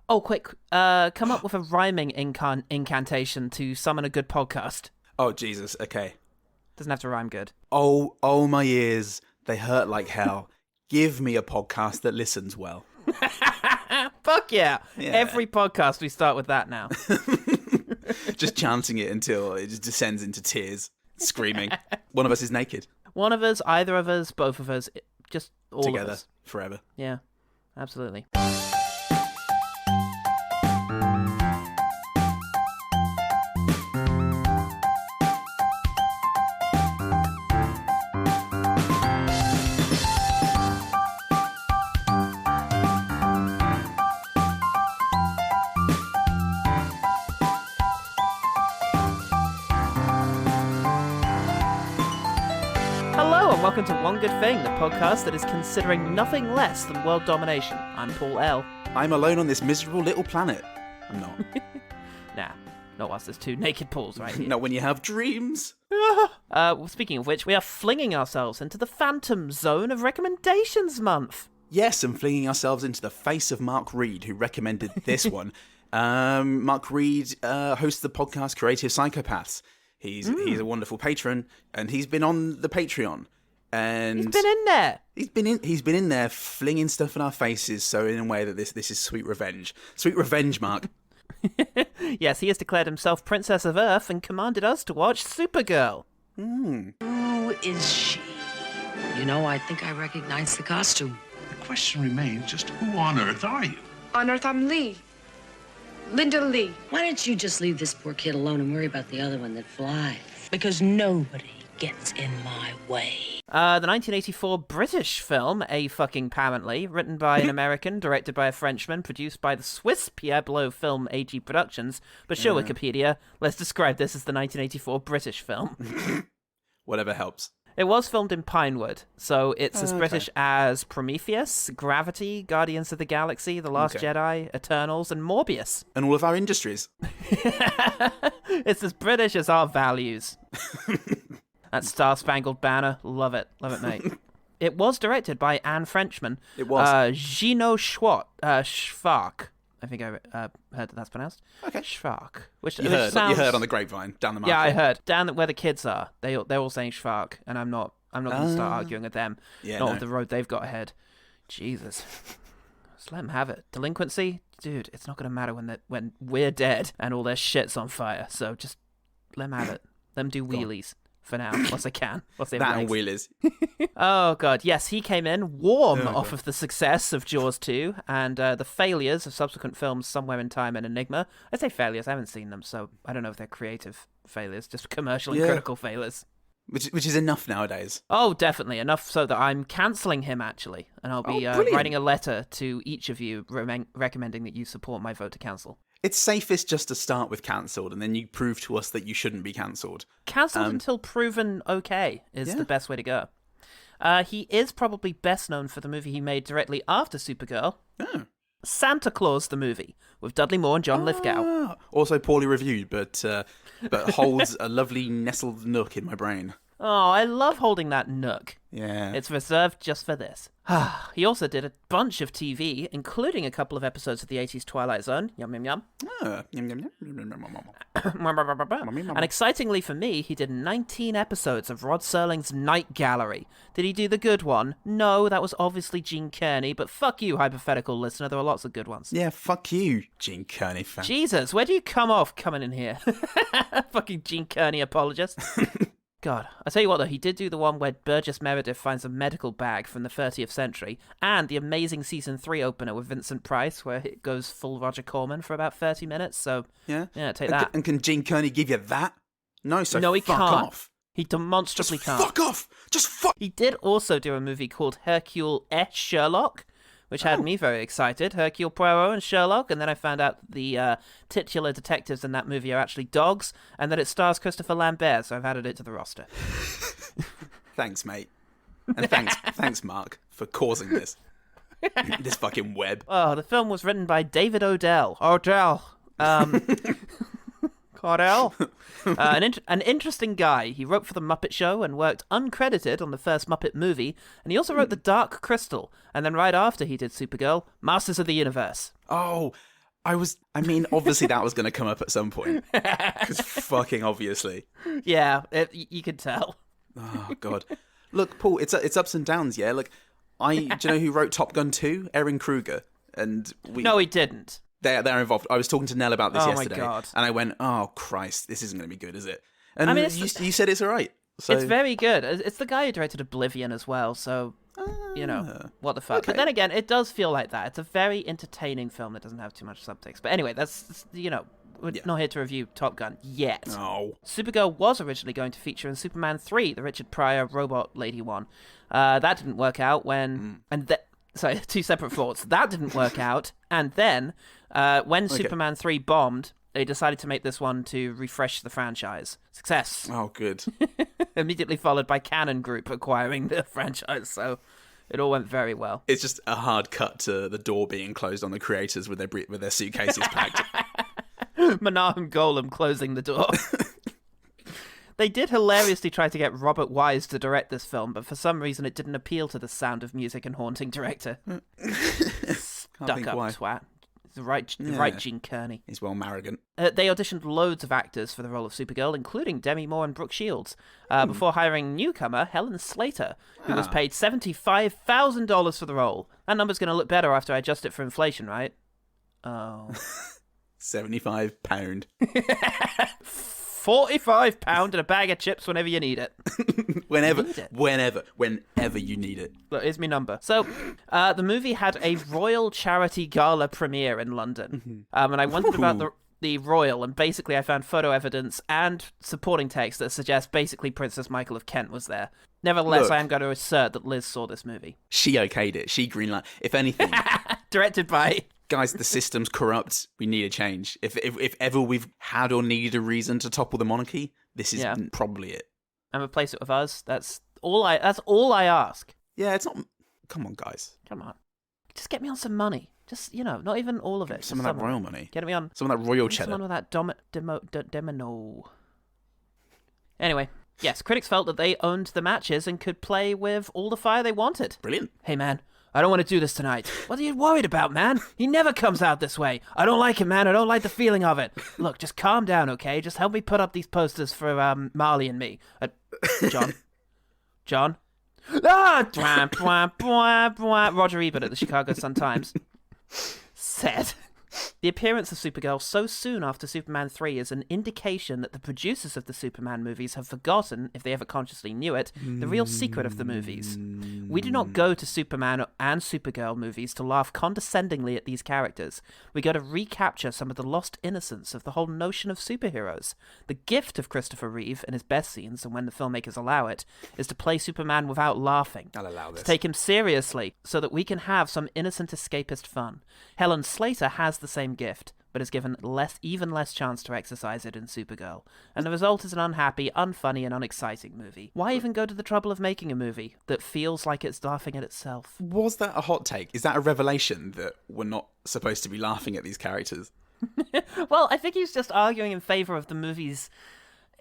Oh, quick. Come up with a rhyming incantation to summon a good podcast. Oh, Jesus. Okay. Doesn't have to rhyme good. Oh, my ears. They hurt like hell. Give me a podcast that listens well. Fuck yeah. Every podcast we start with that now. Just chanting it until it just descends into tears, screaming. One of us is naked. One of us, either of us, both of us, just all together of us. Forever. Yeah, absolutely. Welcome to One Good Thing, the podcast that is considering nothing less than world domination. I'm Paul L. I'm alone on this miserable little planet. I'm not. Nah, not whilst there's two naked Pauls right here. Not when you have dreams. Speaking of which, we are flinging ourselves into the phantom zone of recommendations month. Yes, and flinging ourselves into the face of Mark Reid, who recommended this one. Mark Reid hosts the podcast Creative Psychopaths. He's a wonderful patron, and he's been on the Patreon. And he's been in there. He's been in there flinging stuff in our faces. So in a way that this is sweet revenge, Mark. Yes, he has declared himself Princess of Earth and commanded us to watch Supergirl. Who is she? You know, I think I recognize the costume. The question remains: just who on earth are you? On Earth, I'm Lee. Linda Lee. Why don't you just leave this poor kid alone and worry about the other one that flies? Because nobody gets in my way. The 1984 British film, A-fucking-apparently, written by an American, directed by a Frenchman, produced by the Swiss Pueblo Film AG Productions. But sure, Wikipedia, let's describe this as the 1984 British film. Whatever helps. It was filmed in Pinewood, so it's as British as Prometheus, Gravity, Guardians of the Galaxy, The Last Jedi, Eternals, and Morbius. And all of our industries. It's as British as our values. That Star-Spangled Banner, love it, mate. It was directed by Anne Frenchman. It was. Gino Schwark. I think I heard that's pronounced. Okay. Schwark. You heard on the grapevine, down the market. Yeah, I heard. Down where the kids are, they're all saying Schwark, and I'm not going to start arguing with them. Yeah, not with the road they've got ahead. Jesus. Just let them have it. Delinquency? Dude, it's not going to matter when we're dead and all their shit's on fire, so just let them have it. Let them do wheelies. For now, once they can. Once they have that legs. and wheelers. Oh, God. Yes, he came in warm off of the success of Jaws 2 and the failures of subsequent films Somewhere in Time and Enigma. I say failures, I haven't seen them, so I don't know if they're creative failures, just commercial and critical failures. Which is enough nowadays. Oh, definitely. Enough so that I'm cancelling him, actually. And I'll be writing a letter to each of you recommending that you support my vote to cancel. It's safest just to start with cancelled, and then you prove to us that you shouldn't be cancelled. Cancelled until proven okay is the best way to go. He is probably best known for the movie he made directly after Supergirl. Oh. Santa Claus the movie, with Dudley Moore and John Lithgow. Also poorly reviewed, but holds a lovely nestled nook in my brain. Oh, I love holding that nook. Yeah. It's reserved just for this. He also did a bunch of TV, including a couple of episodes of the 80s Twilight Zone. Yum, yum, yum. And excitingly for me, he did 19 episodes of Rod Serling's Night Gallery. Did he do the good one? No, that was obviously Gene Kearney, but fuck you, hypothetical listener. There were lots of good ones. Yeah, fuck you, Gene Kearney fan. Jesus, where do you come off coming in here? Fucking Gene Kearney apologist. God, I tell you what though, he did do the one where Burgess Meredith finds a medical bag from the 30th century, and the amazing season 3 opener with Vincent Price, where it goes full Roger Corman for about 30 minutes. So yeah, take that. And can Gene Kearney give you that? No, so no, he fuck can't. Off. He demonstrably can't. Fuck off. Just fuck. He did also do a movie called Hercule et Sherlock, which had me very excited. Hercule Poirot and Sherlock, and then I found out the titular detectives in that movie are actually dogs, and that it stars Christopher Lambert, so I've added it to the roster. Thanks, mate. And thanks, Mark, for causing this. This fucking web. Oh, the film was written by David Odell. Cordell. An interesting guy. He wrote for The Muppet Show and worked uncredited on the first Muppet movie, and he also wrote The Dark Crystal, and then right after he did Supergirl, Masters of the Universe. Oh, Obviously that was going to come up at some point. Because fucking obviously. Yeah, you could tell. Oh, God. Look, Paul, it's ups and downs, yeah? Like, do you know who wrote Top Gun 2? Erin Kruger. And No, he didn't. They're involved. I was talking to Nell about this yesterday. My God. And I went, oh, Christ, this isn't going to be good, is it? And you said it's all right. So... It's very good. It's the guy who directed Oblivion as well, so, what the fuck. Okay. But then again, it does feel like that. It's a very entertaining film that doesn't have too much subtext. But anyway, we're not here to review Top Gun yet. No. Supergirl was originally going to feature in Superman 3, the Richard Pryor robot lady one. That didn't work out when... Sorry, two separate thoughts. That didn't work out. And then, when Superman 3 bombed, they decided to make this one to refresh the franchise. Success. Oh, good. Immediately followed by Cannon Group acquiring the franchise, so it all went very well. It's just a hard cut to the door being closed on the creators with their suitcases packed. Menahem Golem closing the door. They did hilariously try to get Robert Wise to direct this film, but for some reason it didn't appeal to the Sound of Music and Haunting director. Stuck up twat. The right Gene Kearney. He's well Marrigan. They auditioned loads of actors for the role of Supergirl, including Demi Moore and Brooke Shields, before hiring newcomer Helen Slater, who was paid $75,000 for the role. That number's going to look better after I adjust it for inflation, right? Oh. £75. £45 and a bag of chips whenever you need it. Whenever you need it. Look, here's my number. So, the movie had a royal charity gala premiere in London. And I wondered about the royal, and basically I found photo evidence and supporting text that suggests basically Princess Michael of Kent was there. Nevertheless, Look, I am going to assert that Liz saw this movie. She okayed it. She greenlighted. If anything... Directed by... Guys, the system's corrupt. We need a change. If ever we've had or needed a reason to topple the monarchy, this is probably it. And replace it with us. That's all I ask. Yeah, it's not... Come on, guys. Come on. Just get me on some money. Just, not even all of it. Some of that royal money. Get me on... Some of that royal cheddar. Some of that domino. Anyway, yes, critics felt that they owned the matches and could play with all the fire they wanted. Brilliant. Hey, man, I don't want to do this tonight. What are you worried about, man? He never comes out this way. I don't like it, man. I don't like the feeling of it. Look, just calm down, okay? Just help me put up these posters for Marley and me. John? Ah! Roger Ebert at the Chicago Sun-Times said... The appearance of Supergirl so soon after Superman 3 is an indication that the producers of the Superman movies have forgotten, if they ever consciously knew it, the real secret of the movies. We do not go to Superman and Supergirl movies to laugh condescendingly at these characters. We go to recapture some of the lost innocence of the whole notion of superheroes. The gift of Christopher Reeve in his best scenes, and when the filmmakers allow it, is to play Superman without laughing. I'll allow this. To take him seriously, so that we can have some innocent escapist fun. Helen Slater has the same gift, but is given even less chance to exercise it in Supergirl. And the result is an unhappy, unfunny, and unexciting movie. Why even go to the trouble of making a movie that feels like it's laughing at itself? Was that a hot take? Is that a revelation that we're not supposed to be laughing at these characters? Well, I think he's just arguing in favour of the movies,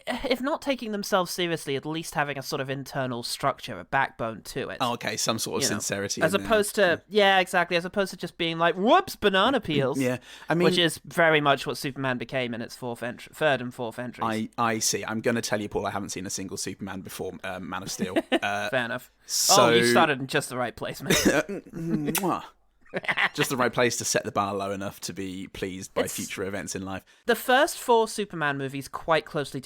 if not taking themselves seriously, at least having a sort of internal structure, a backbone to it. Oh, okay, some sort of sincerity. As opposed to, exactly, as opposed to just being like, whoops, banana peels. Yeah, I mean... Which is very much what Superman became in its third and fourth entries. I see. I'm going to tell you, Paul, I haven't seen a single Superman before Man of Steel. Fair enough. So... you started in just the right place, man. Just the right place to set the bar low enough to be pleased by future events in life. The first 4 Superman movies quite closely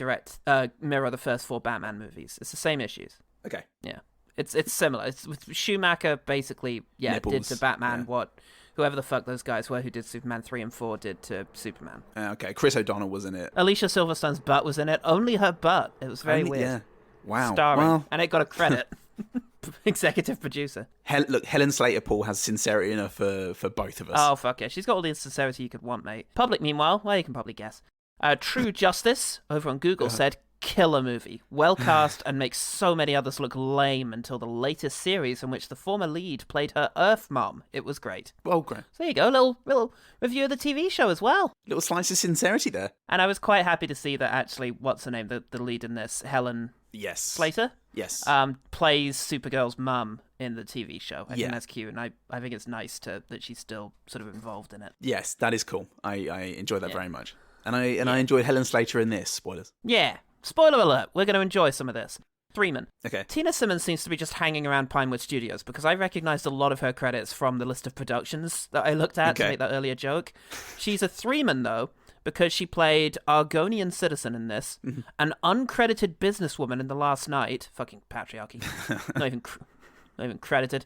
mirror the first 4 Batman movies. It's the same issues. Okay. Yeah. It's similar. It's with Schumacher basically, Nipples. did to Batman what whoever the fuck those guys were who did Superman 3 and 4 did to Superman. Okay, Chris O'Donnell was in it. Alicia Silverstone's butt was in it. Only her butt. It was very weird. Yeah. Wow. Starring. And it got a credit. Executive producer. Look, Helen Slater, Paul, has sincerity enough for both of us. Oh, fuck yeah. She's got all the sincerity you could want, mate. Public, meanwhile, well, you can probably guess. True Justice, over on Google, said, killer movie. Well cast and makes so many others look lame until the latest series in which the former lead played her Earth mom. It was great. Well, great. So there you go, little review of the TV show as well. Little slice of sincerity there. And I was quite happy to see that actually, what's her name, the lead in this, Helen Yes. Slater. Yes. Plays Supergirl's mum in the TV show. I Yeah. think that's cute, and I think it's nice that she's still sort of involved in it. Yes, that is cool. I enjoy that very much. And I enjoyed Helen Slater in this. Spoilers. Yeah. Spoiler alert. We're going to enjoy some of this. Threeman. Okay. Tina Simmons seems to be just hanging around Pinewood Studios because I recognized a lot of her credits from the list of productions that I looked at to make that earlier joke. She's a Threeman, though, because she played Argonian citizen in this, an uncredited businesswoman in The Last Night. Fucking patriarchy. not even credited.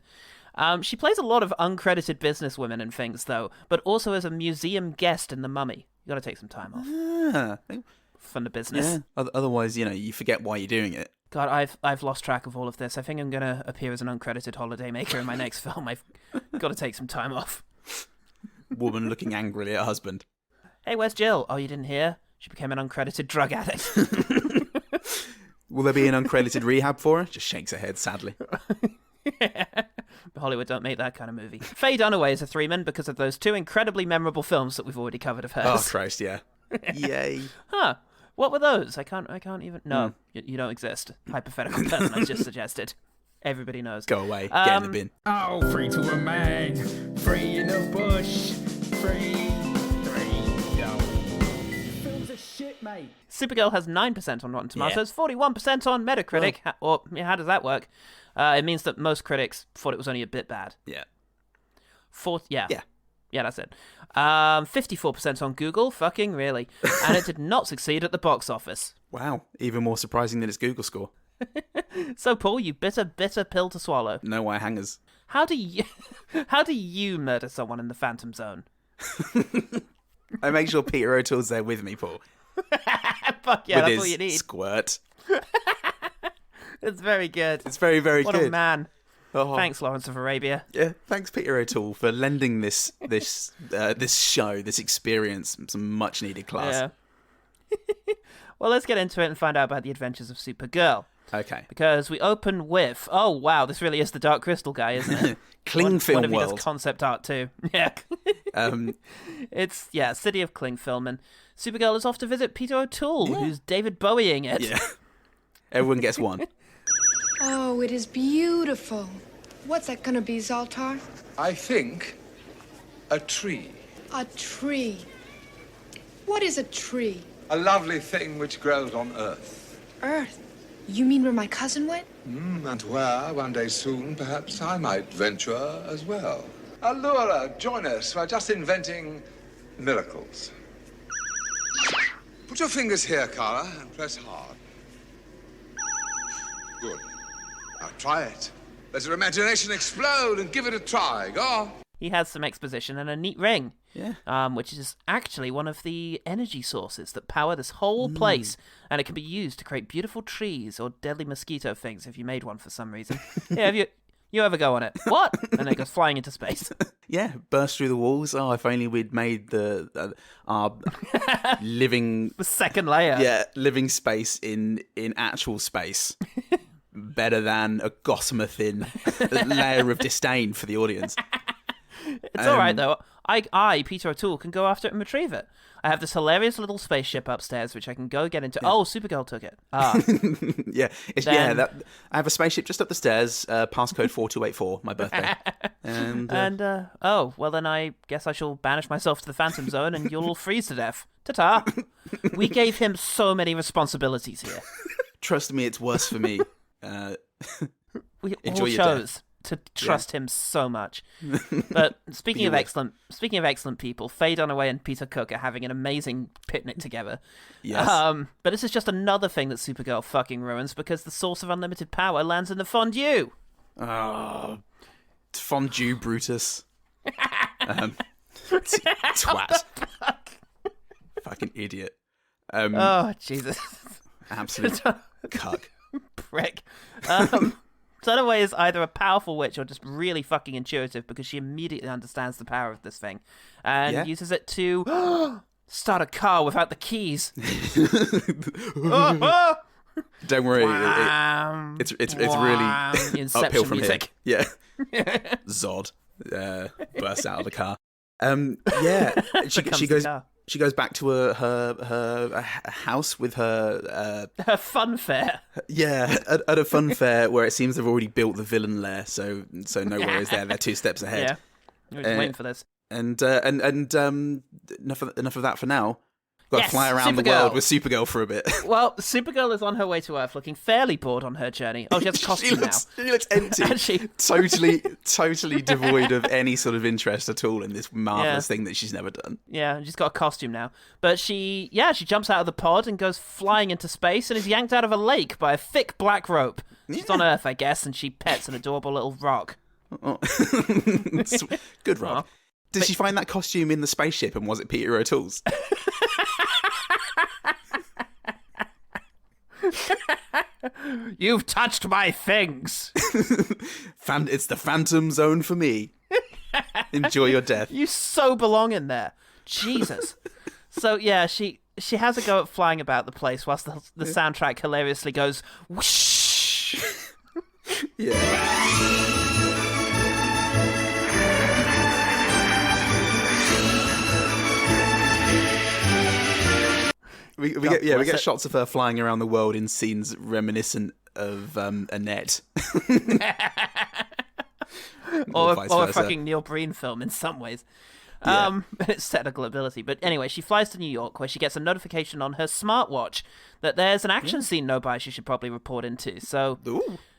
She plays a lot of uncredited businesswomen and things, though, but also as a museum guest in The Mummy. You got to take some time off from the business. Yeah. Otherwise, you forget why you're doing it. God, I've lost track of all of this. I think I'm going to appear as an uncredited holidaymaker in my next film. I've got to take some time off. Woman looking angrily at husband. Hey, where's Jill? Oh, you didn't hear? She became an uncredited drug addict. Will there be an uncredited rehab for her? Just shakes her head sadly. Hollywood don't make that kind of movie. Faye Dunaway is a Threeman because of those two incredibly memorable films that we've already covered of hers. Oh, Christ, yeah. Yay. Huh. What were those? I can't even... No, you don't exist. Hypothetical person I just suggested. Everybody knows. Go away. Get in the bin. Oh, free to a man, free in the bush, free, yo. Films are shit, mate. Supergirl has 9% on Rotten Tomatoes, 41% on Metacritic. How does that work? It means that most critics thought it was only a bit bad. Yeah. Yeah, that's it. 54% on Google. Fucking really. And it did not succeed at the box office. Wow. Even more surprising than its Google score. So, Paul, you bitter pill to swallow. No wire hangers. How do you murder someone in the Phantom Zone? I make sure Peter O'Toole's there with me, Paul. Fuck yeah, with that's his all you need. Squirt. It's very good. It's very, very what good. What a man. Oh. Thanks, Lawrence of Arabia. Yeah, thanks, Peter O'Toole, for lending this show, this experience, some much needed class. Yeah. Well, let's get into it and find out about the Adventures of Supergirl. Okay. Because we open with, oh wow, this really is the Dark Crystal guy, isn't it? Klingfilm One of world. He does concept art too. Yeah. It's City of Klingfilm, and Supergirl is off to visit Peter O'Toole, who's David Bowieing it. Yeah. Everyone gets one. Oh, it is beautiful. What's that gonna be, Zoltar? I think a tree. A tree. What is a tree? A lovely thing which grows on Earth. Earth. You mean where my cousin went? And where, one day soon, perhaps I might venture as well. Allura, join us. We're just inventing miracles. Put your fingers here, Kara, and press hard. Good. Now try it. Let your imagination explode and give it a try. Go on. He has some exposition and a neat ring. Yeah. Which is actually one of the energy sources that power this whole place, and it can be used to create beautiful trees or deadly mosquito things if you made one for some reason. Yeah, have you ever go on it? What? And it goes flying into space. Yeah, burst through the walls. Oh, if only we'd made our living The second layer. Yeah, living space in actual space better than a gossamer thin layer of disdain for the audience. It's all right though. I, Peter O'Toole, can go after it and retrieve it. I have this hilarious little spaceship upstairs which I can go get into. Yeah. Oh, Supergirl took it. Yeah, I have a spaceship just up the stairs. Passcode 4284, my birthday. Well then I guess I shall banish myself to the Phantom Zone and you'll all freeze to death. Ta-ta. We gave him so many responsibilities here. Trust me, it's worse for me. We Enjoy all your chose to trust him so much. But speaking of excellent people, Faye Dunaway and Peter Cook are having an amazing picnic together. Yes. But this is just another thing that Supergirl fucking ruins because the source of unlimited power lands in the fondue. Oh, fondue, Brutus. Twat. Fucking idiot. Oh, Jesus. Absolute cuck. Prick. Dunaway is either a powerful witch or just really fucking intuitive because she immediately understands the power of this thing and uses it to start a car without the keys. Don't worry, it's really Inception uphill from music. Here. Yeah. Zod bursts out of the car. Yeah, she goes. She goes back to her house with her Her fun fair. Yeah, at a fun fair where it seems they've already built the villain lair, so no worries there. They're 2 steps ahead. Yeah, I was waiting for this. And enough of that for now. Got to fly around the Supergirl. world with Supergirl for a bit. Well, Supergirl is on her way to Earth, looking fairly bored on her journey. Oh, she has a costume now. She looks empty. And she- totally devoid of any sort of interest at all in this marvelous thing that she's never done. Yeah, she's got a costume now. But she jumps out of the pod and goes flying into space and is yanked out of a lake by a thick black rope. She's on Earth, I guess, and she pets an adorable little rock. Oh. Good rock. Did she find that costume in the spaceship, and was it Peter O'Toole's? You've touched my things. It's the Phantom Zone for me. Enjoy your death. You so belong in there. Jesus. So, yeah, she has a go at flying about the place whilst the soundtrack hilariously goes whoosh. Yeah. We get shots of her flying around the world in scenes reminiscent of Annette. or a fucking Neil Breen film in some ways. It's technical ability. But anyway, she flies to New York where she gets a notification on her smartwatch that there's an action scene nearby she should probably report into. So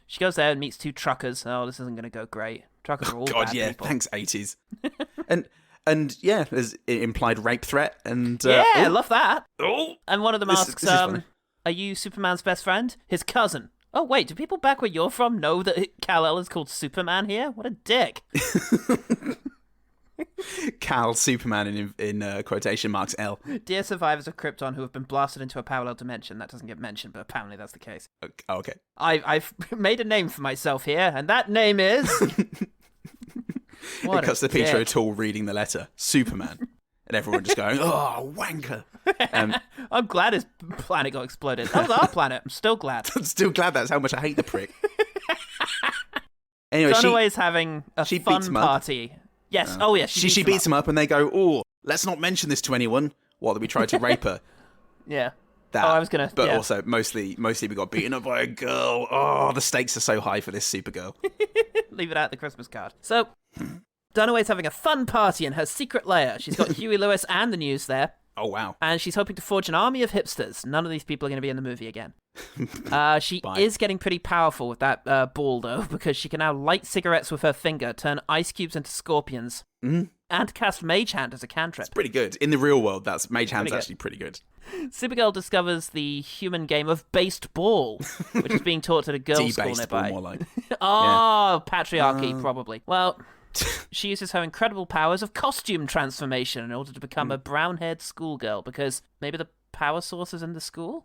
she goes there and meets 2 truckers. Oh, this isn't going to go great. Truckers are all bad people. Thanks 80s. And yeah, there's implied rape threat and I love that. Oh, and one of them asks, this is funny. "Are you Superman's best friend? His cousin?" Oh wait, do people back where you're from know that Kal-El is called Superman here? What a dick! Cal Superman in quotation marks L. Dear survivors of Krypton who have been blasted into a parallel dimension. That doesn't get mentioned, but apparently that's the case. Okay. I've made a name for myself here, and that name is. It cuts to Peter O'Toole reading the letter, Superman, and everyone just going, "Oh, wanker!" I'm glad his planet got exploded. That was our planet. I'm still glad. I'm still glad that's how much I hate the prick. Anyway, Dunaway's having a she fun beats him up. party. Yes. Oh, yes. She beats him up, and they go, "Oh, let's not mention this to anyone." While we try to rape her. Yeah. That. I was gonna. But also, mostly we got beaten up by a girl. Oh, the stakes are so high for this Supergirl. Leave it out the Christmas card. So, Dunaway's having a fun party in her secret lair. She's got Huey Lewis and the news there. Oh, wow. And she's hoping to forge an army of hipsters. None of these people are going to be in the movie again. She is getting pretty powerful with that ball, though, because she can now light cigarettes with her finger, turn ice cubes into scorpions, and cast Mage Hand as a cantrip. It's pretty good. In the real world, Mage Hand's actually pretty good. Supergirl discovers the human game of based ball, which is being taught at a girls' school nearby. More like. Patriarchy, probably. Well, she uses her incredible powers of costume transformation in order to become a brown-haired schoolgirl, because maybe the power source is in the school?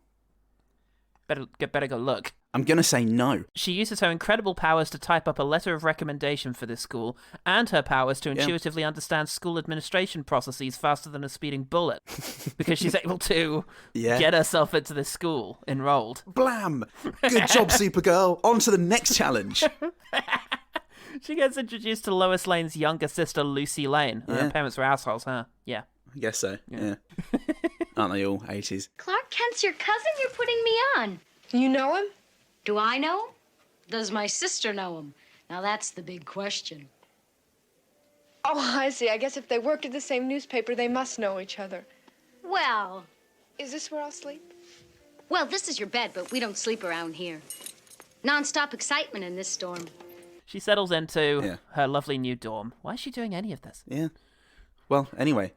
Better go look. I'm going to say no. She uses her incredible powers to type up a letter of recommendation for this school, and her powers to intuitively understand school administration processes faster than a speeding bullet, because she's able to get herself into this school, enrolled. Blam! Good job, Supergirl. On to the next challenge. She gets introduced to Lois Lane's younger sister, Lucy Lane. Her parents were assholes, huh? Yeah. I guess so, yeah. Aren't they all 80s? Clark Kent's your cousin you're putting me on. You know him? Do I know him? Does my sister know him? Now that's the big question. Oh, I see. I guess if they worked at the same newspaper, they must know each other. Well, Is this where I'll sleep? well, this is your bed, but we don't sleep around here. Non-stop excitement in this storm. She settles into her lovely new dorm. Why is she doing any of this? Yeah. Well, anyway,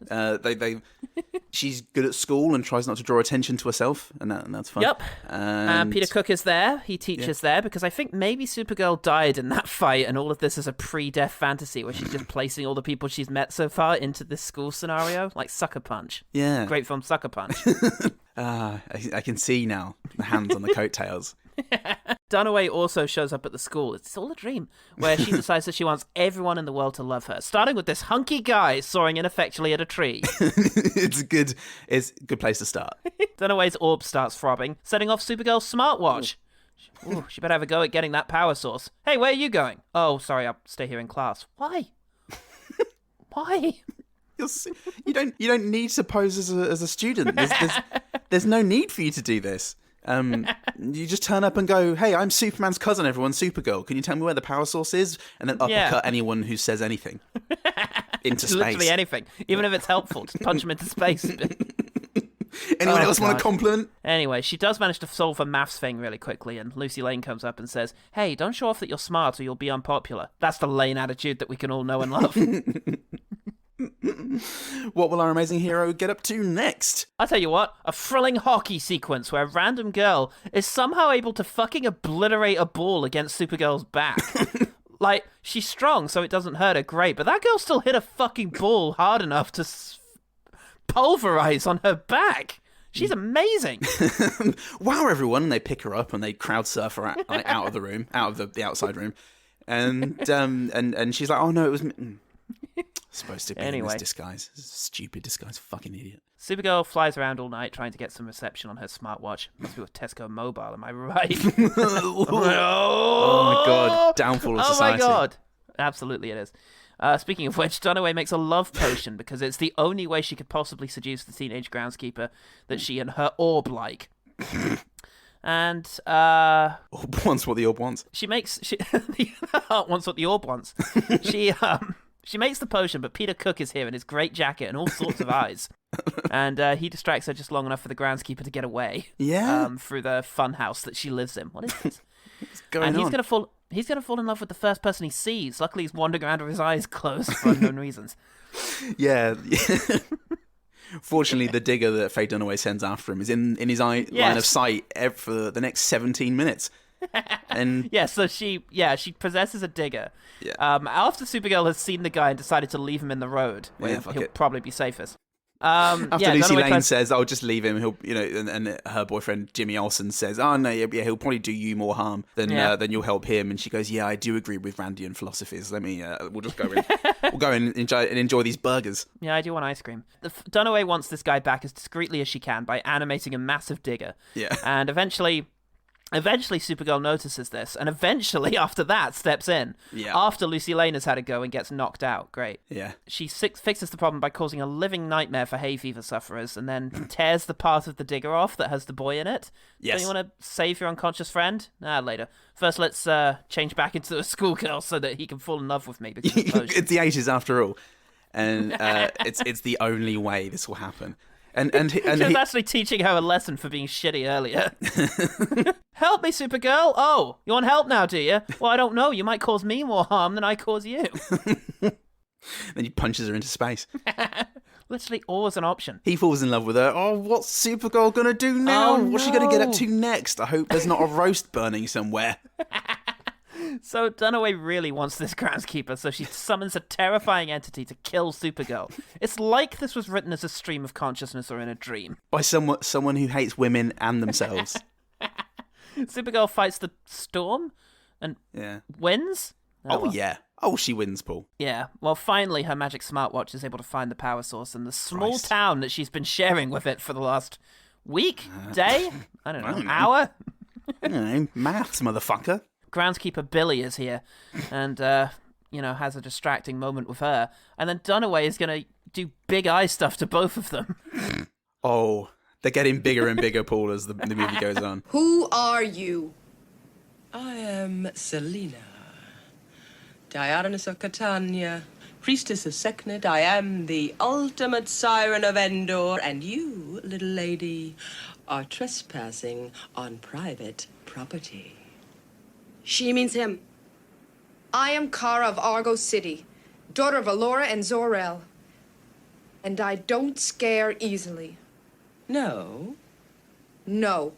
she's good at school and tries not to draw attention to herself, and that's fun. Yep. And Peter Cook is there. He teaches there because I think maybe Supergirl died in that fight, and all of this is a pre-death fantasy where she's just placing all the people she's met so far into this school scenario, like Sucker Punch. Yeah. Great film, Sucker Punch. I can see now the hands on the coattails. Dunaway also shows up at the school. It's all a dream, where she decides that she wants everyone in the world to love her, starting with this hunky guy soaring ineffectually at a tree. It's a good place to start. Dunaway's orb starts throbbing, setting off Supergirl's smartwatch. Ooh, she better have a go at getting that power source. Hey, where are you going? Oh, sorry, I'll stay here in class. Why? Why? You don't need to pose as a student. There's no need for you to do this. You just turn up and go, hey, I'm Superman's cousin, everyone, Supergirl. Can you tell me where the power source is? And then uppercut anyone who says anything into space. Literally anything, even if it's helpful. Just punch them into space. Anyone else want a compliment? Anyway, she does manage to solve a maths thing really quickly, and Lucy Lane comes up and says, hey, don't show off that you're smart or you'll be unpopular. That's the Lane attitude that we can all know and love. What will our amazing hero get up to next? I'll tell you what, a thrilling hockey sequence where a random girl is somehow able to fucking obliterate a ball against Supergirl's back. Like, she's strong, so it doesn't hurt her, great, but that girl still hit a fucking ball hard enough to pulverize on her back. She's amazing. Wow, everyone. And they pick her up and they crowd surf her out of the room, out of the outside room. And she's like, oh no, it was me. Supposed to be in this disguise. This is a stupid disguise, fucking idiot. Supergirl flies around all night trying to get some reception on her smartwatch. Must be with Tesco Mobile, am I right? Oh my god, downfall of society. Oh my god. Absolutely it is. Speaking of which, Dunaway makes a love potion because it's the only way she could possibly seduce the teenage groundskeeper that she and her orb like. And orb wants what the orb wants. The heart wants what the orb wants. She makes the potion, but Peter Cook is here in his great jacket and all sorts of eyes. And he distracts her just long enough for the groundskeeper to get away. Yeah. Through the fun house that she lives in. What is this? What's going on? He's gonna fall in love with the first person he sees. Luckily, he's wandering around with his eyes closed for unknown reasons. Yeah. Fortunately, the digger that Faye Dunaway sends after him is in his line of sight for the next 17 minutes. And so she possesses a digger. Yeah. After Supergirl has seen the guy and decided to leave him in the road, where he'll probably be safest. After Lucy Lane says, "I'll just leave him," he'll, and her boyfriend Jimmy Olsen says, "Oh no, he'll probably do you more harm than you'll help him." And she goes, "Yeah, I do agree with Randian philosophies. Let me, we'll just go in, enjoy these burgers." Yeah, I do want ice cream. Dunaway wants this guy back as discreetly as she can by animating a massive digger. Yeah, and eventually Supergirl notices this, and eventually after that steps in. Yeah. After Lucy Lane has had a go and gets knocked out. Great. Yeah. She fixes the problem by causing a living nightmare for hay fever sufferers, and then tears the part of the digger off that has the boy in it. Yes. Don't you want to save your unconscious friend? Later. First, let's change back into a schoolgirl so that he can fall in love with me. Because it's the 80s after all, and it's the only way this will happen. And he was actually teaching her a lesson for being shitty earlier. Help me, Supergirl! Oh, you want help now, do you? Well, I don't know. You might cause me more harm than I cause you. Then he punches her into space. Literally always an option. He falls in love with her. Oh, what's Supergirl gonna do now? Oh, what's she gonna get up to next? I hope there's not a roast burning somewhere. So Dunaway really wants this groundskeeper, so she summons a terrifying entity to kill Supergirl. It's like this was written as a stream of consciousness or in a dream. By someone who hates women and themselves. Supergirl fights the storm and wins. Yeah. Oh, she wins, Paul. Yeah. Well, finally her magic smartwatch is able to find the power source in the small town that she's been sharing with it for the last week, day? I don't know. Hour? I don't know. Maths, motherfucker. Groundskeeper Billy is here and, has a distracting moment with her. And then Dunaway is going to do big eye stuff to both of them. Oh, they're getting bigger and bigger, Paul, as the movie goes on. Who are you? I am Selena, Dionysus of Catania, priestess of Seknit. I am the ultimate siren of Endor, and you, little lady, are trespassing on private property. She means him. I am Kara of Argo City, daughter of Alora and Zor-El. And I don't scare easily. No? No.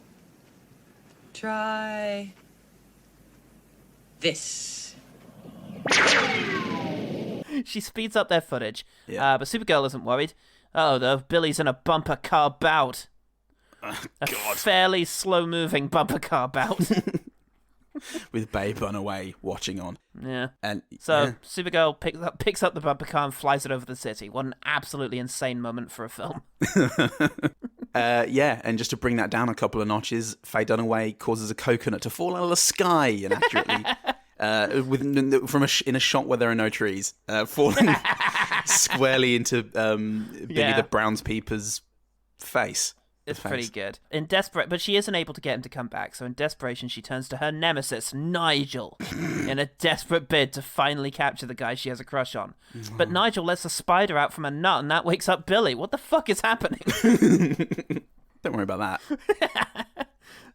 Try this. She speeds up their footage, yeah. But Supergirl isn't worried. Oh, though, Billy's in a bumper car bout. A fairly slow-moving bumper car bout. With Faye Dunaway watching on. Yeah. And Supergirl picks up the bumper car and flies it over the city. What an absolutely insane moment for a film. And just to bring that down a couple of notches, Faye Dunaway causes a coconut to fall out of the sky inaccurately. In a shot where there are no trees, falling squarely into Billy the Brown's Peeper's face. It's pretty good. But she isn't able to get him to come back, so in desperation she turns to her nemesis, Nigel, in a desperate bid to finally capture the guy she has a crush on. But Nigel lets a spider out from a nut, and that wakes up Billy. What the fuck is happening? Don't worry about that.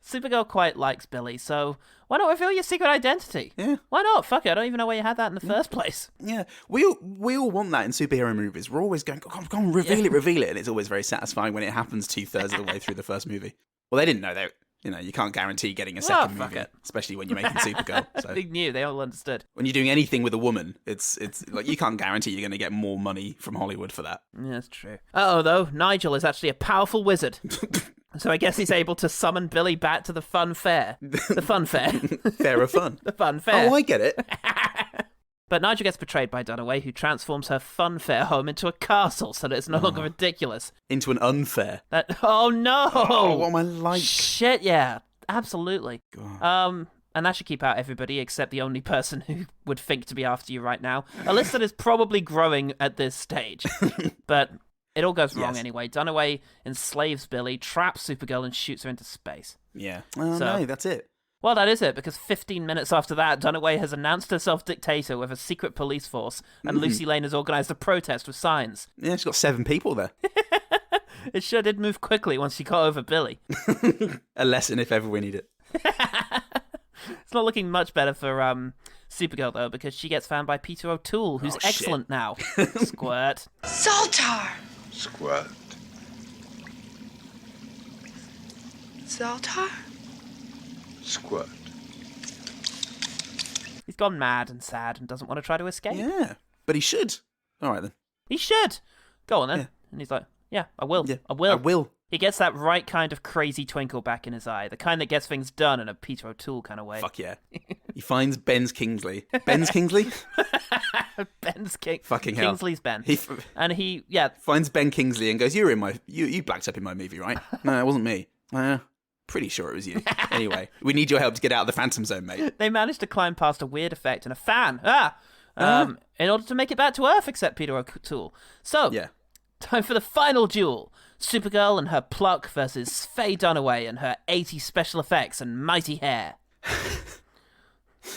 Supergirl quite likes Billy, so why not reveal your secret identity? Yeah. Why not? Fuck it, I don't even know where you had that in the first place. Yeah, we all want that in superhero movies. We're always going, go on, reveal it, and it's always very satisfying when it happens 2/3 of the way through the first movie. Well, they didn't know that. You can't guarantee getting a second movie, especially when you're making Supergirl. So. They knew, they all understood. When you're doing anything with a woman, it's like you can't guarantee you're going to get more money from Hollywood for that. Yeah, that's true. Though, Nigel is actually a powerful wizard. So I guess he's able to summon Billy back to the fun fair. The fun fair. Fair of fun. The fun fair. Oh, I get it. But Nigel gets betrayed by Dunaway, who transforms her fun fair home into a castle so that it's no longer ridiculous. Into an unfair. Oh, no! Oh, what am I like? Shit, yeah. Absolutely. God. And that should keep out everybody except the only person who would think to be after you right now. A list that is probably growing at this stage. But... it all goes wrong anyway. Dunaway enslaves Billy, traps Supergirl, and shoots her into space. Yeah. Oh, no, that's it. Well, that is it, because 15 minutes after that, Dunaway has announced herself dictator with a secret police force, and Lucy Lane has organised a protest with signs. Yeah, she's got 7 people there. It sure did move quickly once she got over Billy. A lesson if ever we need it. It's not looking much better for Supergirl, though, because she gets found by Peter O'Toole, who's excellent now. Squirt. Zoltar! Squirt. Zoltar? Squirt. He's gone mad and sad and doesn't want to try to escape. Yeah, but he should. All right, then. He should. Go on, then. Yeah. And he's like, yeah, I will. Yeah, I will. I will. He gets that right kind of crazy twinkle back in his eye, the kind that gets things done in a Peter O'Toole kind of way. Fuck yeah. He finds Ben's Kingsley. Ben's Kingsley? Fucking hell. Kingsley's Ben. And he finds Ben Kingsley and goes, you blacked up in my movie, right? No, it wasn't me. Pretty sure it was you. Anyway, we need your help to get out of the Phantom Zone, mate. They managed to climb past a weird effect and a fan. In order to make it back to Earth, except Peter O'Toole. So, time for the final duel. Supergirl and her pluck versus Faye Dunaway and her 80 special effects and mighty hair.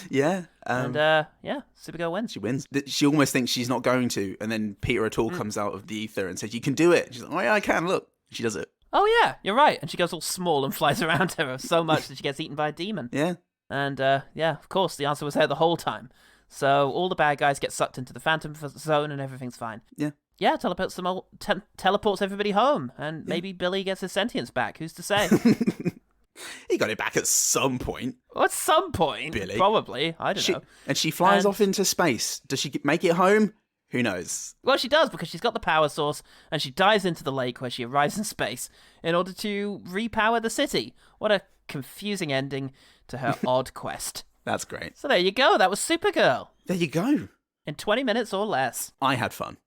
Yeah. Supergirl wins. She wins. She almost thinks she's not going to, and then Peter O'Toole comes out of the ether and says, you can do it. She's like, oh yeah, I can, look. She does it. Oh yeah, you're right. And she goes all small and flies around her so much that she gets eaten by a demon. Yeah. And of course, the answer was there the whole time. So all the bad guys get sucked into the Phantom Zone and everything's fine. Yeah. Yeah, teleports everybody home, and maybe Billy gets his sentience back. Who's to say? He got it back at some point. Well, at some point, Billy. Probably. I don't know. And she flies off into space. Does she make it home? Who knows? Well, she does, because she's got the power source, and she dives into the lake where she arrives in space in order to repower the city. What a confusing ending to her odd quest. That's great. So there you go. That was Supergirl. There you go. In 20 minutes or less. I had fun.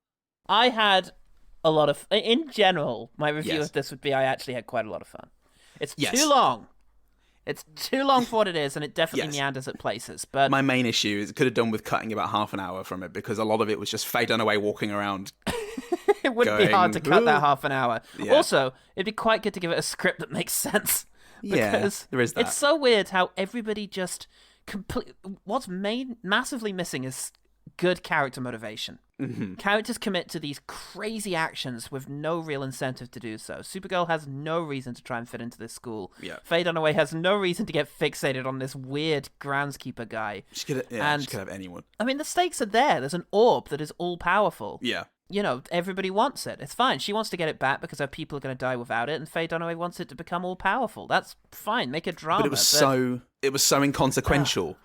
I had a lot of... In general, my review of this would be I actually had quite a lot of fun. It's too long. It's too long for what it is, and it definitely meanders at places. But my main issue is it could have done with cutting about half an hour from it, because a lot of it was just Faye Dunaway walking around. It wouldn't be hard to cut that half an hour. Yeah. Also, it'd be quite good to give it a script that makes sense. Because there is that. It's so weird how everybody just... What's massively missing is good character motivation. Mm-hmm. Characters commit to these crazy actions with no real incentive to do so. Supergirl has no reason to try and fit into this school. Yeah. Faye Dunaway has no reason to get fixated on this weird groundskeeper guy. She could have anyone. I mean, the stakes are there. There's an orb that is all-powerful. Yeah. You know, everybody wants it. It's fine. She wants to get it back because her people are going to die without it, and Faye Dunaway wants it to become all-powerful. That's fine. Make a drama. But it was so inconsequential.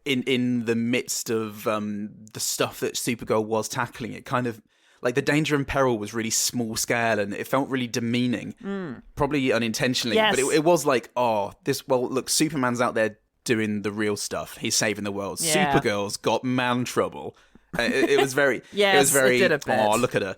In the midst of the stuff that Supergirl was tackling, it kind of like the danger and peril was really small scale, and it felt really demeaning, probably unintentionally. Yes. But it was like, look, Superman's out there doing the real stuff. He's saving the world. Yeah. Supergirl's got man trouble. It was very, yes, it was very. It did a bit. Oh, look at her!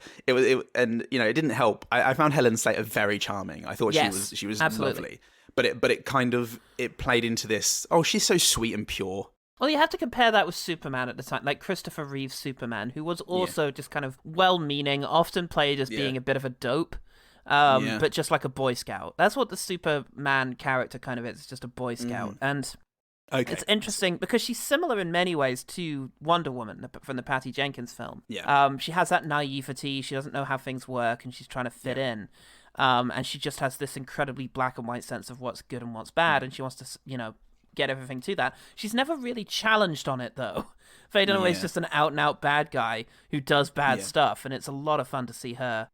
And it didn't help. I found Helen Slater very charming. I thought she was absolutely lovely. But it kind of played into this. Oh, she's so sweet and pure. Well, you have to compare that with Superman at the time, like Christopher Reeve's Superman, who was also just kind of well-meaning, often played as being a bit of a dope, but just like a Boy Scout. That's what the Superman character kind of is. It's just a Boy Scout. And it's interesting because she's similar in many ways to Wonder Woman from the Patty Jenkins film. Yeah. She has that naivety. She doesn't know how things work, and she's trying to fit in. And she just has this incredibly black and white sense of what's good and what's bad, and she wants to, get everything to that. She's never really challenged on it, though. Faye Dunaway's just an out-and-out bad guy who does bad stuff, and it's a lot of fun to see her.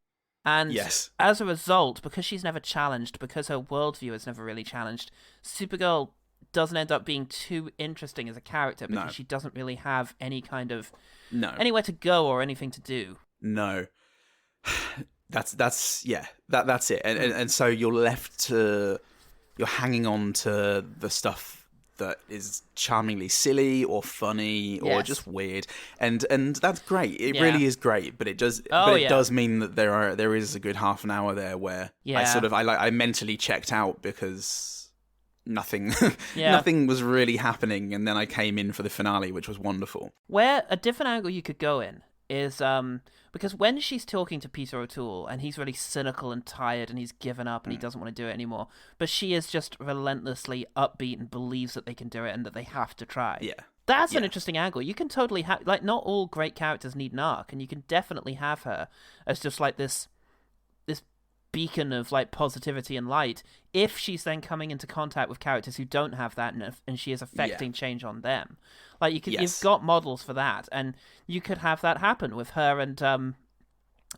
And as a result, because she's never challenged, because her worldview is never really challenged, Supergirl doesn't end up being too interesting as a character because she doesn't really have any kind of anywhere to go or anything to do. No. That's it. And so you're hanging on to the stuff that is charmingly silly or funny or just weird, and that's great. It really is great, but it does it does mean that there is a good half an hour there where I mentally checked out because nothing was really happening, and then I came in for the finale, which was wonderful. Where a different angle you could go in is because when she's talking to Peter O'Toole and he's really cynical and tired and he's given up and he doesn't want to do it anymore, but she is just relentlessly upbeat and believes that they can do it and that they have to try. Yeah. That's an interesting angle. You can totally have, like, not all great characters need an arc, and you can definitely have her as just like this beacon of like positivity and light if she's then coming into contact with characters who don't have that and she is affecting change on them. Like you've got models for that, and you could have that happen with her and I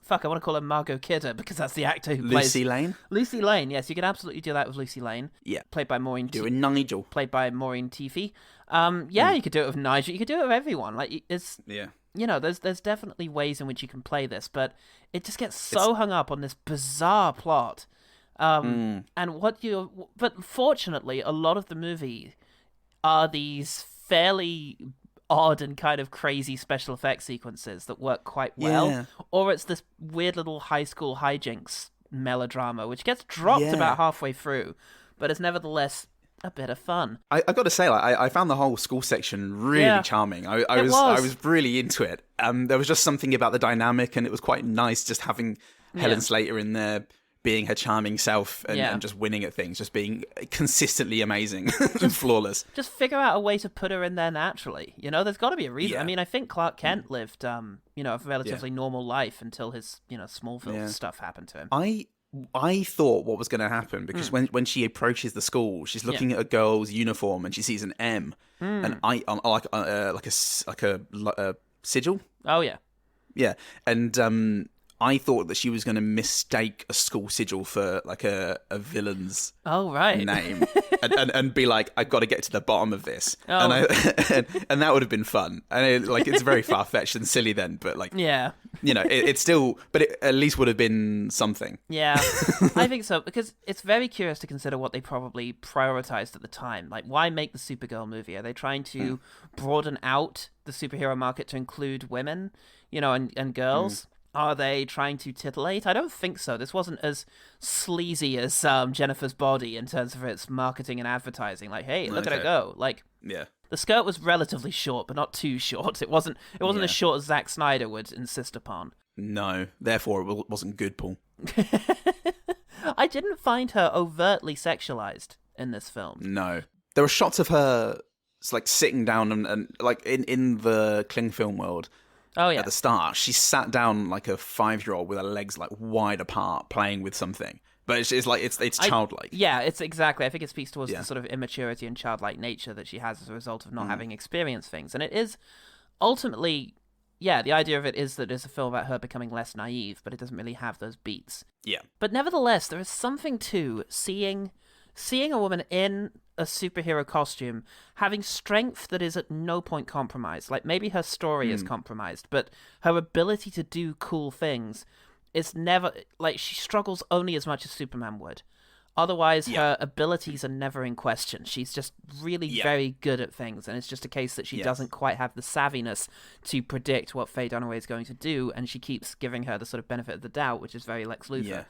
want to call her Margot Kidder because that's the actor who plays Lucy Lane. Lucy Lane, yes, you could absolutely do that with Lucy Lane. Yeah, played by Maureen. Doing Nigel, played by Maureen Teefy. You could do it with Nigel. You could do it with everyone. Like it's there's definitely ways in which you can play this, but it just gets so hung up on this bizarre plot. And but fortunately, a lot of the movie are these fairly odd and kind of crazy special effects sequences that work quite well, or it's this weird little high school hijinks melodrama which gets dropped about halfway through, but is nevertheless a bit of fun. I got to say, I found the whole school section really charming. I was really into it. There was just something about the dynamic, and it was quite nice just having Helen Slater in there being her charming self and just winning at things, just being consistently amazing and flawless. Just figure out a way to put her in there naturally. There's got to be a reason. I mean, I think Clark Kent lived, a relatively normal life until his, Smallville stuff happened to him. I thought what was going to happen because when she approaches the school, she's looking at a girl's uniform and she sees an M, and like a sigil. Oh yeah, and I thought that she was going to mistake a school sigil for like a villain's name and be like, I've got to get to the bottom of this. And that would have been fun. And it's very far-fetched and silly then, but it's still, but it at least would have been something. Yeah, I think so, because it's very curious to consider what they probably prioritized at the time. Like, why make the Supergirl movie? Are they trying to broaden out the superhero market to include women, and girls? Are they trying to titillate? I don't think so. This wasn't as sleazy as Jennifer's Body in terms of its marketing and advertising. Like, hey, look at it go. Like, the skirt was relatively short, but not too short. It wasn't as short as Zack Snyder would insist upon. No, therefore it wasn't good, Paul. I didn't find her overtly sexualized in this film. No. There were shots of her like sitting down and like in the Kling film world. Oh, yeah. At the start, she sat down like a 5-year-old with her legs like wide apart, playing with something. But it's childlike. It's exactly. I think it speaks towards the sort of immaturity and childlike nature that she has as a result of not having experienced things. And it is ultimately, the idea of it is that it's a film about her becoming less naive, but it doesn't really have those beats. Yeah. But nevertheless, there is something to seeing a woman in a superhero costume having strength that is at no point compromised. Like, maybe her story is compromised, but her ability to do cool things is never, like, she struggles only as much as Superman would. Otherwise, her abilities are never in question. She's just really very good at things, and it's just a case that she doesn't quite have the savviness to predict what Faye Dunaway is going to do, and she keeps giving her the sort of benefit of the doubt, which is very Lex Luthor. Yeah.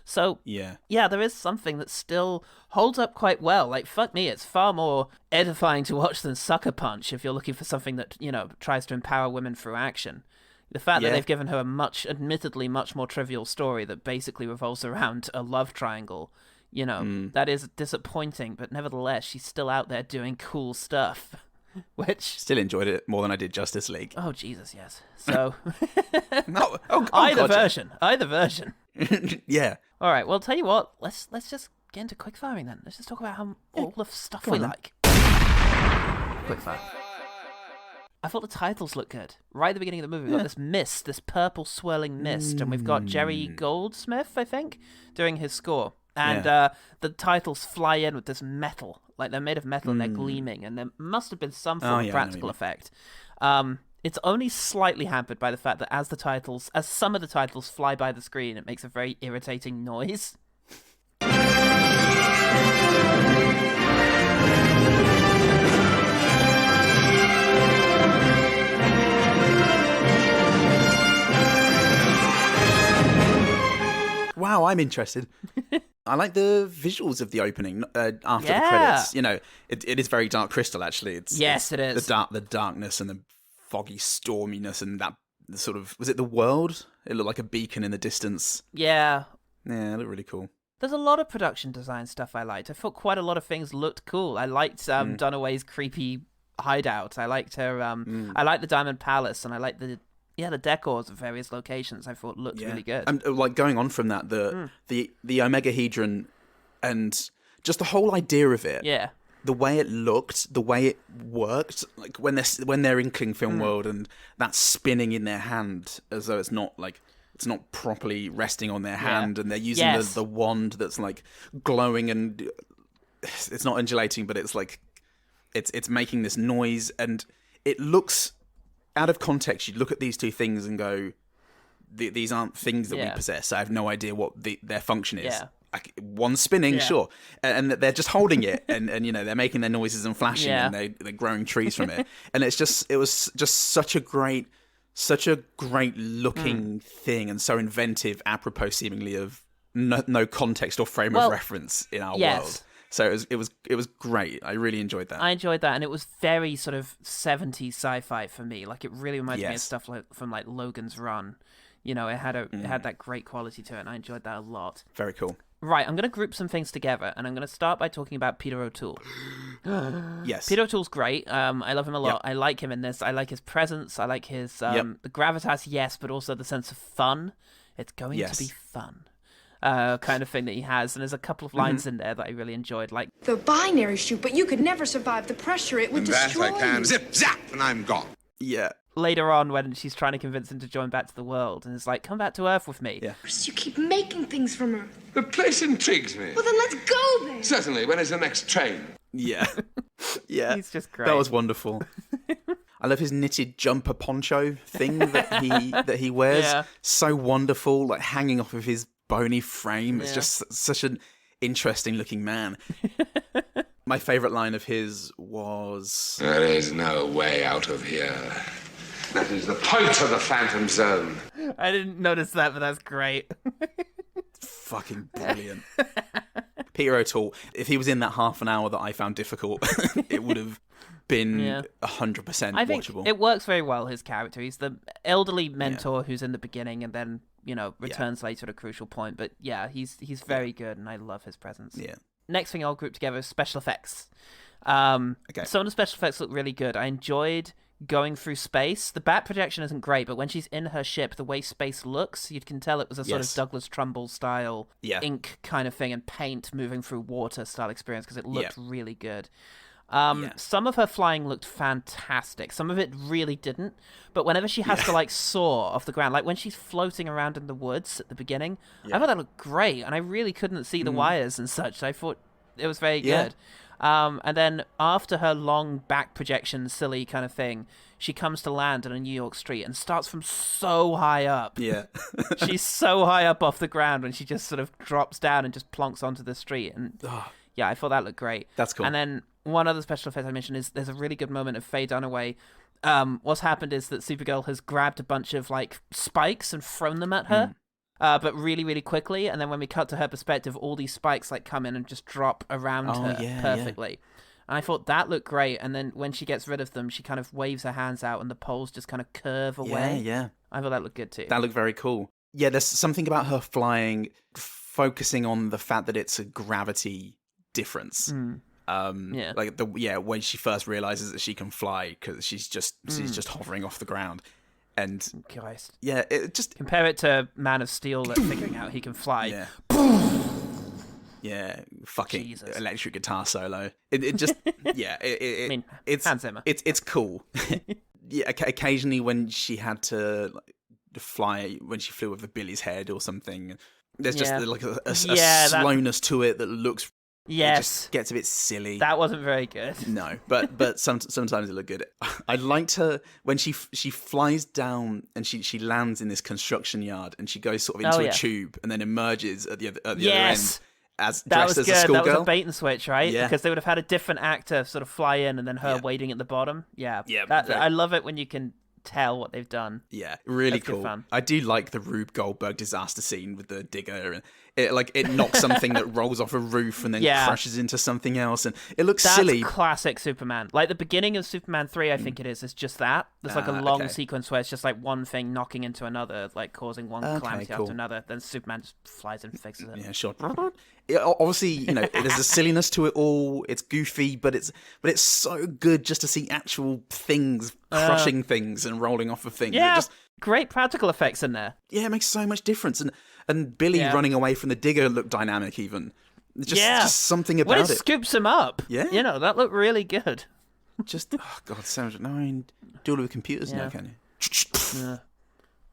So, there is something that still holds up quite well. Like, fuck me, it's far more edifying to watch than Sucker Punch if you're looking for something that, tries to empower women through action. The fact that they've given her a admittedly much more trivial story that basically revolves around a love triangle, that is disappointing, but nevertheless, she's still out there doing cool stuff. Which still enjoyed it more than I did Justice League. Oh Jesus, yes. So either version. Yeah. All right. Well, tell you what. Let's just get into quickfiring then. Let's just talk about all the stuff we like. Quickfire. I thought the titles looked good. Right at the beginning of the movie, we've got this mist, this purple swirling mist, and we've got Jerry Goldsmith, I think, doing his score. And the titles fly in with this metal. Like, they're made of metal and they're gleaming, and there must have been some form of practical effect. It's only slightly hampered by the fact that as some of the titles fly by the screen, it makes a very irritating noise. Wow, I'm interested. I like the visuals of the opening after the credits. It is very Dark Crystal, actually. It is. The darkness and the foggy storminess and that sort of... Was it the world? It looked like a beacon in the distance. Yeah. Yeah, it looked really cool. There's a lot of production design stuff I liked. I thought quite a lot of things looked cool. I liked Dunaway's creepy hideout. I liked her... I liked the Diamond Palace, and I liked the decors of various locations I thought looked really good. And like going on from that, the Omegahedron and just the whole idea of it. Yeah. The way it looked, the way it worked, like when they're in Kling Film World and that's spinning in their hand as though it's not properly resting on their hand, and they're using the wand that's like glowing and it's not undulating, but it's like it's making this noise, and it looks. Out of context, you look at these two things and go, these aren't things that we possess. I have no idea what their function is. Yeah. One's spinning, sure. And they're just holding it and they're making their noises and flashing and they're growing trees from it. And it was just such a great looking thing and so inventive, apropos seemingly of no context or frame of reference in our world. So it was great. I really enjoyed that. I enjoyed that, and it was very sort of 70s sci-fi for me. Like, it really reminded me of stuff from Logan's Run. It had that great quality to it, and I enjoyed that a lot. Very cool. Right, I'm going to group some things together, and I'm going to start by talking about Peter O'Toole. Yes. Peter O'Toole's great. I love him a lot. Yep. I like him in this. I like his presence. I like his the gravitas, yes, but also the sense of fun. It's going to be fun. Kind of thing that he has, and there's a couple of lines in there that I really enjoyed, like the binary chute, but you could never survive the pressure. It would destroy that I can. you. Zip, zap, and I'm gone. Yeah. Later on, when she's trying to convince him to join back to the world, and it's like, come back to Earth with me. Yeah. You keep making things from Earth. The place intrigues me. Well, then let's go then. Certainly. When is the next train? Yeah. Yeah. He's just great. That was wonderful. I love his knitted jumper poncho thing that he wears. Yeah. So wonderful, like hanging off of his bony frame. It's just such an interesting looking man. My favourite line of his was... There is no way out of here. That is the point of the Phantom Zone. I didn't notice that, but that's great. Fucking brilliant. Peter O'Toole, if he was in that half an hour that I found difficult, it would have been 100% watchable. I think it works very well, his character. He's the elderly mentor who's in the beginning and then, returns later at a crucial point. But yeah, he's very good, and I love his presence. Yeah. Next thing I'll group together is special effects. Some of the special effects look really good. I enjoyed going through space. The bat projection isn't great, but when she's in her ship, the way space looks, you can tell it was a sort of Douglas Trumbull style ink kind of thing and paint moving through water style experience, because it looked really good. Some of her flying looked fantastic. Some of it really didn't. But whenever she has to soar off the ground, like when she's floating around in the woods at the beginning, I thought that looked great, and I really couldn't see the wires and such. So I thought it was very good. And then after her long back projection, silly kind of thing, she comes to land on a New York street and starts from so high up. Yeah. She's so high up off the ground when she just sort of drops down and just plonks onto the street. And yeah, I thought that looked great. That's cool. And then one other special effect I mentioned is there's a really good moment of Faye Dunaway. What's happened is that Supergirl has grabbed a bunch of like spikes and thrown them at her. But really, really quickly, and then when we cut to her perspective, all these spikes like come in and just drop around her perfectly. And I thought that looked great, and then when she gets rid of them, she kind of waves her hands out, and the poles just kind of curve away. Yeah. I thought that looked good too. That looked very cool. Yeah, there's something about her flying, focusing on the fact that it's a gravity difference. Like when she first realizes that she can fly because she's just hovering off the ground. And Christ. Yeah, it just compare it to Man of Steel that's figuring out he can fly. Yeah, fucking Jesus. Electric guitar solo. It just I mean, it's Hans Zimmer. It's cool. Yeah, occasionally when she had to fly, when she flew over Billy's head or something, there's just like a slowness to it that looks. Yes. It just gets a bit silly. That wasn't very good. No, but sometimes it looked good. I liked her when she flies down and she lands in this construction yard and she goes sort of into a tube and then emerges at the other end as dressed as a schoolgirl. That was a bait and switch, right? Yeah. Because they would have had a different actor sort of fly in and then her waiting at the bottom. Yeah. I love it when you can tell what they've done. Yeah, really That's cool. Good fun. I do like the Rube Goldberg disaster scene with the digger, and it knocks something that rolls off a roof and then crashes into something else, and it looks silly. That's classic Superman. Like the beginning of Superman 3, I think it is just that. There's like a long sequence where it's just like one thing knocking into another, like causing one calamity after another. Then Superman just flies and fixes it. Yeah, sure. Obviously, there's a silliness to it all. It's goofy, but it's so good just to see actual things crushing things and rolling off of things. Yeah, great practical effects in there. Yeah, it makes so much difference. And Billy running away from the digger looked dynamic even. Just something about when it. it scoops him up. Yeah. That looked really good. Just, oh God, so much. No, I mean, do it with computers now, can you? Yeah.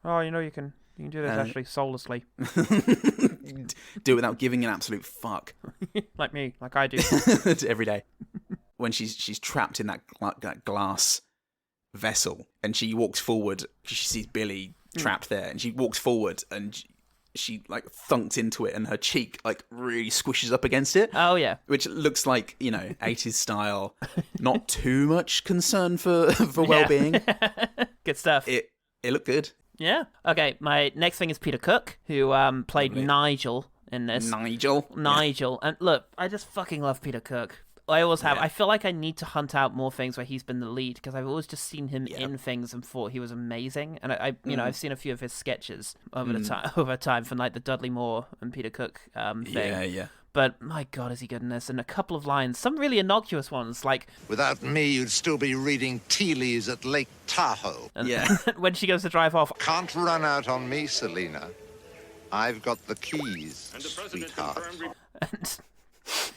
Oh, you can do this actually soullessly. Do it without giving an absolute fuck. Like me, like I do. Every day. When she's trapped in that glass vessel and she walks forward because she sees Billy trapped there, and she walks forward and she like thunks into it and her cheek like really squishes up against it. Oh yeah. Which looks like, 80s style. Not too much concern for well-being. Good stuff. It looked good. Yeah. Okay, my next thing is Peter Cook, who played Nigel in this. Nigel. Yeah. And look, I just fucking love Peter Cook. I always have. Yeah. I feel like I need to hunt out more things where he's been the lead, because I've always just seen him in things and thought he was amazing. And I've seen a few of his sketches over time from like the Dudley Moore and Peter Cook thing. Yeah. But my God, is he good in this? And a couple of lines, some really innocuous ones, like "Without me, you'd still be reading tea leaves at Lake Tahoe." And when she goes to drive off, "Can't run out on me, Selena. I've got the keys, sweetheart."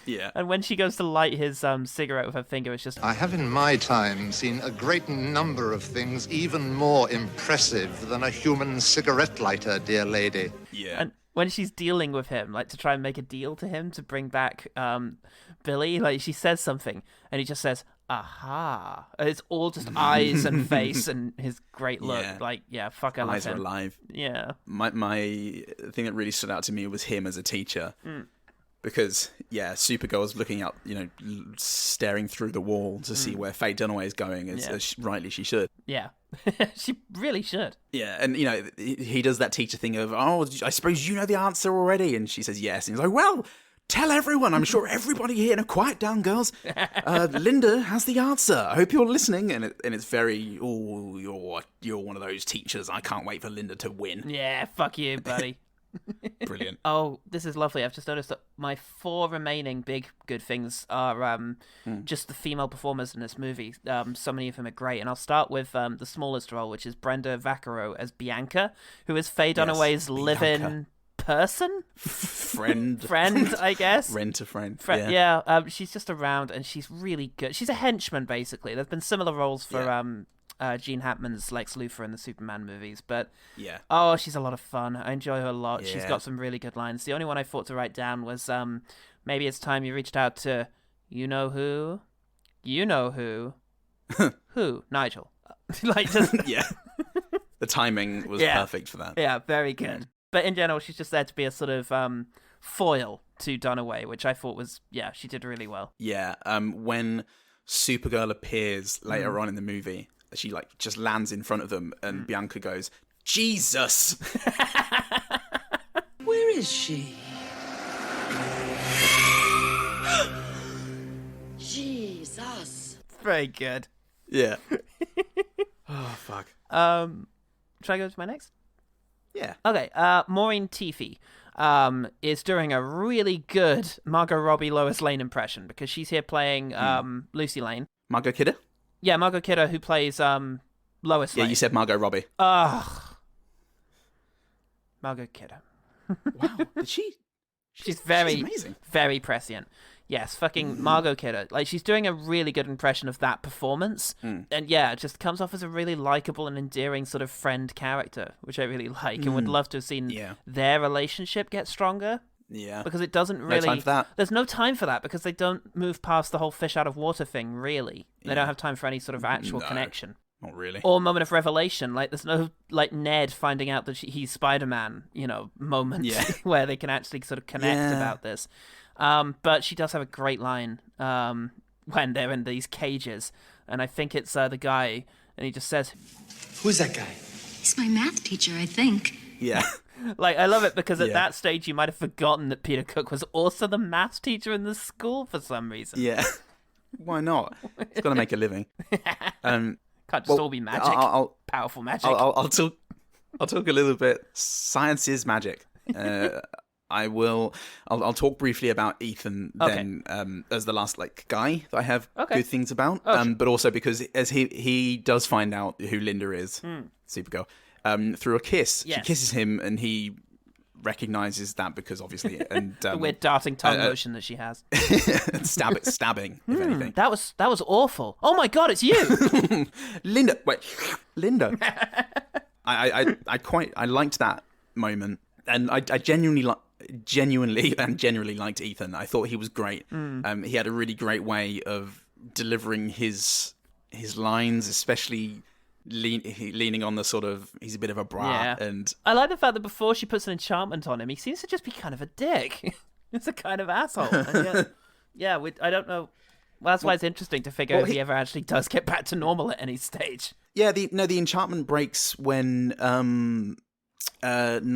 And when she goes to light his cigarette with her finger, it's just... I have in my time seen a great number of things even more impressive than a human cigarette lighter, dear lady. Yeah. And when she's dealing with him, like to try and make a deal to him to bring back Billy, like she says something and he just says, "Aha." It's all just eyes and face and his great look. Yeah. Like, fuck, I love him. Eyes are alive. Yeah. My thing that really stood out to me was him as a teacher. Because, Supergirl's looking out, staring through the wall to see where Faye Dunaway is going, as rightly she should. Yeah, she really should. Yeah, and, he does that teacher thing of, "Oh, I suppose you know the answer already?" And she says yes. And he's like, "Well, tell everyone. I'm sure everybody here." "Now, quiet down, girls. Linda has the answer. I hope you're listening." And it's very, "Oh, you're one of those teachers. I can't wait for Linda to win." Yeah, fuck you, buddy. Brilliant. Oh, this is lovely. I've just noticed that my 4 remaining big good things are just the female performers in this movie. So many of them are great. And I'll start with the smallest role, which is Brenda Vaccaro as Bianca, who is Faye Dunaway's live-in person? Friend, I guess. Rent-a-friend. Yeah, she's just around and she's really good. She's a henchman, basically. There's been similar roles for... Gene Hackman's Lex Luthor in the Superman movies, but she's a lot of fun. I enjoy her a lot. She's got some really good lines. The only one I thought to write down was maybe it's time you reached out to You know who? You know who? Who? Nigel. Like, just... Yeah. The timing was perfect for that. Yeah, very good. But in general, she's just there to be a sort of foil to Dunaway, which I thought was, she did really well. Yeah, when Supergirl appears later on in the movie, she like just lands in front of them, and Bianca goes, "Jesus!" Where is she? Jesus. Very good. Yeah. Oh, fuck. Should I go to my next? Yeah. Okay, Maureen Teefy is doing a really good Margot Robbie Lois Lane impression because she's here playing Lucy Lane. Margot Kidder? Yeah, Margot Kidder, who plays Lois Lane. Yeah, you said Margot Robbie. Ugh. Margot Kidder. Wow. Did she? She's very, amazing. very prescient. Yes, fucking Margot Kidder. Like, she's doing a really good impression of that performance. And yeah, it just comes off as a really likable and endearing sort of friend character, which I really like and would love to have seen their relationship get stronger. Yeah. Because it doesn't really... No time for that. There's no time for that because they don't move past the whole fish out of water thing, really. They don't have time for any sort of actual connection. Not really. Or moment of revelation. Like, there's no, like, Ned finding out that he's Spider-Man, moment where they can actually sort of connect about this. But she does have a great line when they're in these cages. And I think it's the guy, and he just says... Who's that guy? He's my math teacher, I think. Yeah. Like, I love it because at that stage you might have forgotten that Peter Cook was also the math teacher in the school for some reason. Yeah. Why not? He's got to make a living. Can't just all be magic. Powerful magic. I'll talk a little bit. Science is magic. I'll talk briefly about Ethan then as the last guy that I have good things about. But also because as he does find out who Linda is, Supergirl, through a kiss. She kisses him and he recognizes that because obviously and the weird darting tongue motion that she has. stabbing, if anything. That was awful. Oh my god, it's you. Linda. I liked that moment. And I genuinely liked Ethan. I thought he was great. He had a really great way of delivering his lines, especially leaning on the sort of he's a bit of a brat. And I like the fact that before she puts an enchantment on him, he seems to just be kind of a dick. He's a kind of asshole. And I don't know. Well, that's why it's interesting to figure out if he ever actually does get back to normal at any stage. Yeah, the enchantment breaks when Nigel. I was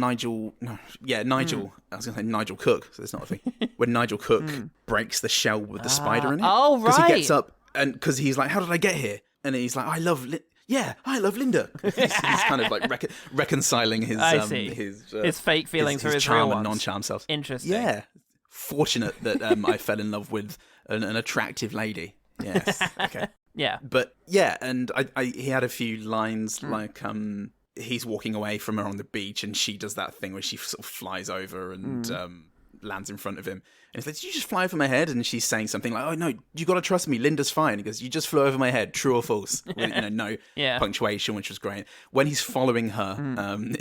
going to say Nigel Cook, so that's not a thing. When Nigel Cook breaks the shell with the spider in it. Oh, right. Because he gets up, and because he's like, how did I get here? And he's like, I love Linda. He's kind of like reconciling his fake feelings for his real ones. Non-charm self. Interesting. Yeah. Fortunate that I fell in love with an attractive lady. Yes. Okay. Yeah. But yeah, and he had a few lines like he's walking away from her on the beach and she does that thing where she sort of flies over and lands in front of him. And he's like, did you just fly over my head? And she's saying something like, oh, no, you got to trust me. Linda's fine. He goes, you just flew over my head. True or false? With, no punctuation, which was great. When he's following her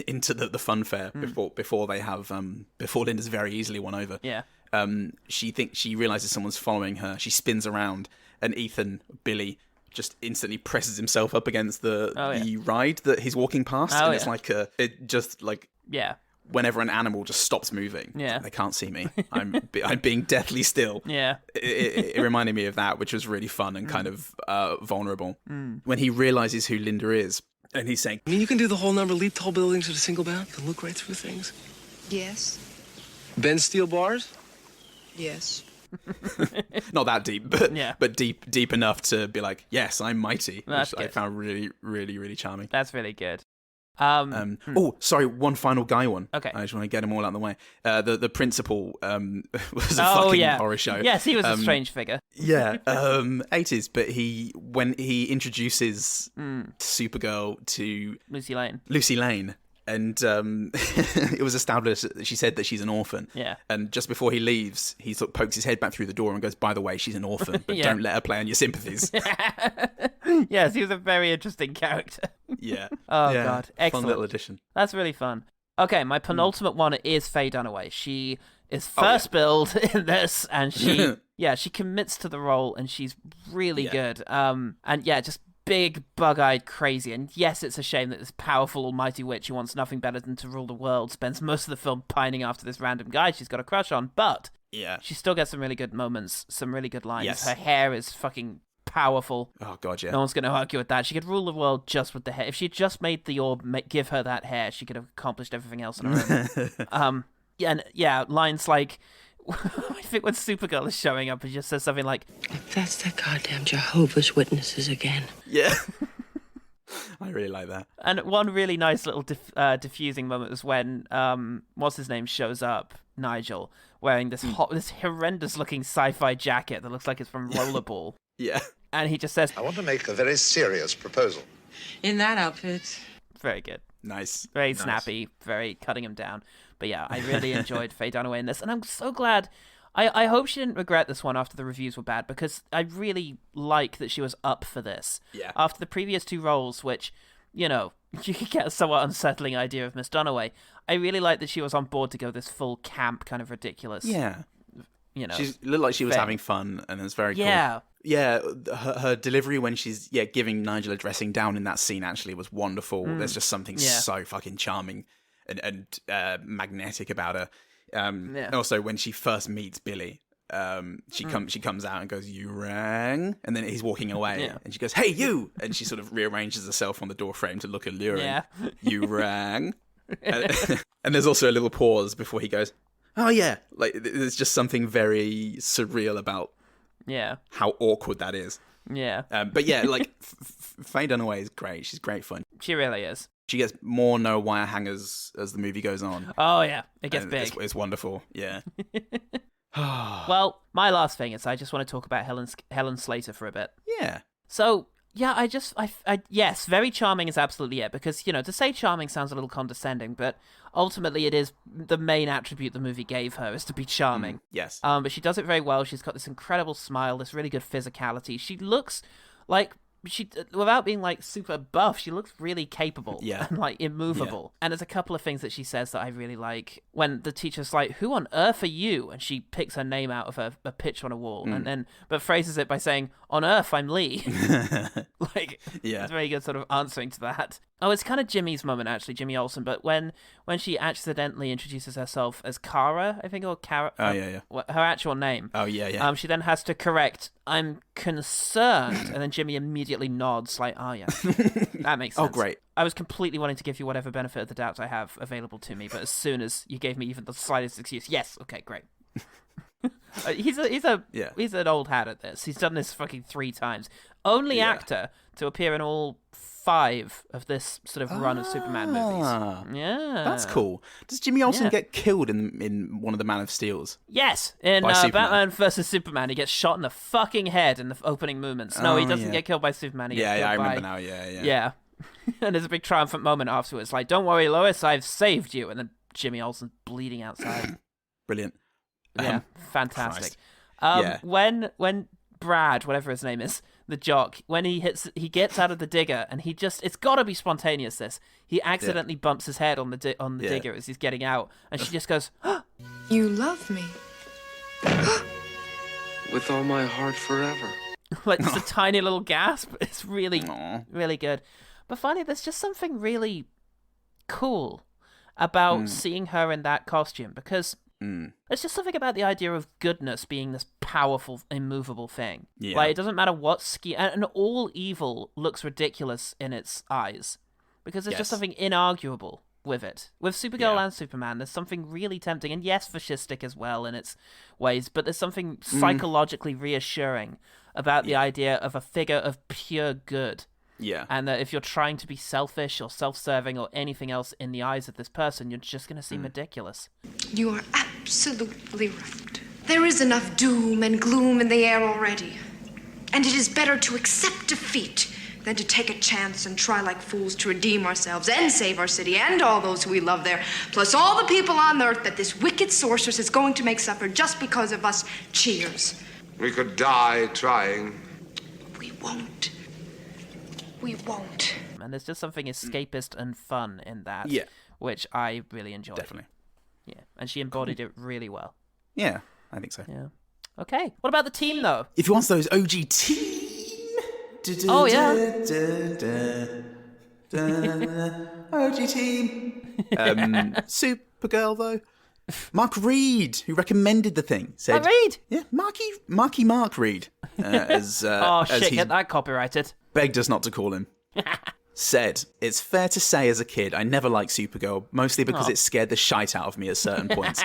into the fun fair before they have before Linda's very easily won over. Yeah. She realizes someone's following her. She spins around and Billy just instantly presses himself up against the ride that he's walking past. And it's like whenever an animal just stops moving, they can't see me. I'm being deathly still. Yeah, it reminded me of that, which was really fun and kind of vulnerable. When he realizes who Linda is, and he's saying, I mean, you can do the whole number, leap tall buildings with a single bound. You can look right through things. Yes. Bend steel bars. Yes. Not that deep, but deep enough to be like, yes, I'm mighty, which I found really, really, really charming. That's really good. Oh, sorry, one final guy one. Okay. I just want to get them all out of the way. The principal was a fucking horror show. Yes, he was a strange figure. Yeah, 80s, but when he introduces Supergirl to Lucy Lane, and it was established that she said that she's an orphan. Yeah. And just before he leaves, he sort of pokes his head back through the door and goes, by the way, she's an orphan, but don't let her play on your sympathies. Yes, he was a very interesting character. Yeah. Oh, God. Excellent. Fun little addition. That's really fun. Okay, my penultimate one is Faye Dunaway. She is first billed in this, and she she commits to the role, and she's really good. And just big, bug-eyed crazy. And yes, it's a shame that this powerful almighty witch who wants nothing better than to rule the world spends most of the film pining after this random guy she's got a crush on, but she still gets some really good moments, some really good lines. Yes. Her hair is fucking powerful. Oh god, yeah. No one's going to argue with that. She could rule the world just with the hair. If she just made the orb give her that hair, she could have accomplished everything else on her own. Lines like, I think when Supergirl is showing up, it just says something like, If that's the goddamn Jehovah's Witnesses again. Yeah. I really like that. And one really nice little diffusing moment was when what's his name shows up, Nigel, wearing this this horrendous looking sci-fi jacket that looks like it's from Rollerball. Yeah. And he just says, I want to make a very serious proposal. In that outfit. Very good. Nice. Very snappy, very cutting him down. But yeah, I really enjoyed Faye Dunaway in this, and I'm so glad. I hope she didn't regret this one after the reviews were bad, because I really like that she was up for this. Yeah. After the previous two roles, which, you could get a somewhat unsettling idea of Miss Dunaway, I really like that she was on board to go this full camp kind of ridiculous. Yeah. She looked like she was having fun, and it was very cool. Yeah, her delivery when she's giving Nigel a dressing down in that scene actually was wonderful. There's just something so fucking charming and magnetic about her. Also, when she first meets Billy, she comes out and goes, "You rang," and then he's walking away, and she goes, "Hey, you!" and she sort of rearranges herself on the door frame to look alluring. Yeah. You rang, and there's also a little pause before he goes, "Oh yeah," like there's just something very surreal about how awkward that is. Yeah. But yeah, like Faye Dunaway is great. She's great fun. She really is. She gets more no wire hangers as the movie goes on. Oh yeah, it gets big. It's wonderful. Yeah. Well, my last thing is I just want to talk about Helen Slater for a bit. Yeah. So yeah, yes, very charming is absolutely it, because to say charming sounds a little condescending, but ultimately it is the main attribute the movie gave her, is to be charming. Yes. But she does it very well. She's got this incredible smile, this really good physicality. She looks like without being like super buff, she looks really capable and like immovable. And there's a couple of things that she says that I really like. When the teacher's like, "Who on earth are you?" and she picks her name out of a picture on a wall, and then but phrases it by saying, "On Earth, I'm Lee." It's very good sort of answering to that. Oh, it's kind of Jimmy's moment actually, Jimmy Olsen. But when she accidentally introduces herself as Kara, I think, or Kara. Oh yeah. Her actual name. Oh yeah. She then has to correct, "I'm concerned," and then Jimmy immediately nods like, "Oh yeah, that makes sense." Oh great. I was completely wanting to give you whatever benefit of the doubt I have available to me, but as soon as you gave me even the slightest excuse, yes, okay, great. He's an old hat at this. He's done this fucking 3 times. Only actor to appear in all 5 of this sort of run of Superman movies. Yeah, that's cool. Does Jimmy Olsen get killed in one of the Man of Steels? Yes, in Batman vs Superman, he gets shot in the fucking head in the opening movements. No, he doesn't get killed by Superman. He gets killed I by... remember now. Yeah. And there's a big triumphant moment afterwards, like, "Don't worry, Lois, I've saved you," and then Jimmy Olsen's bleeding outside. Brilliant. Yeah, fantastic. When Brad, whatever his name is, the jock, when he gets out of the digger, and it's got to be spontaneous. He accidentally bumps his head on the digger as he's getting out, and she just goes, You love me. With all my heart forever. Like just a tiny little gasp. It's really, really good. But finally, there's just something really cool about seeing her in that costume, because there's just something about the idea of goodness being this powerful, immovable thing. Yeah. Like, it doesn't matter what and all evil looks ridiculous in its eyes, because there's just something inarguable with it. With Supergirl and Superman, there's something really tempting, and yes, fascistic as well in its ways, but there's something psychologically reassuring about the idea of a figure of pure good. Yeah. And that if you're trying to be selfish or self-serving or anything else in the eyes of this person, you're just going to seem ridiculous. You are absolutely right. There is enough doom and gloom in the air already. And it is better to accept defeat than to take a chance and try like fools to redeem ourselves and save our city and all those who we love there, plus all the people on Earth that this wicked sorceress is going to make suffer just because of us. Cheers. We could die trying. We won't. We won't. And there's just something escapist and fun in that, which I really enjoyed. Definitely. Yeah, and she embodied it really well. Yeah, I think so. Yeah. Okay. What about the team, though? If you want those OG team... Oh, yeah. OG team. Supergirl, though. Mark Reid, who recommended the thing, said... Reid? Yeah, Marky Mark Reid. As get that copyrighted. Begged us not to call him. Said, it's fair to say as a kid, I never liked Supergirl, mostly because it scared the shite out of me at certain points.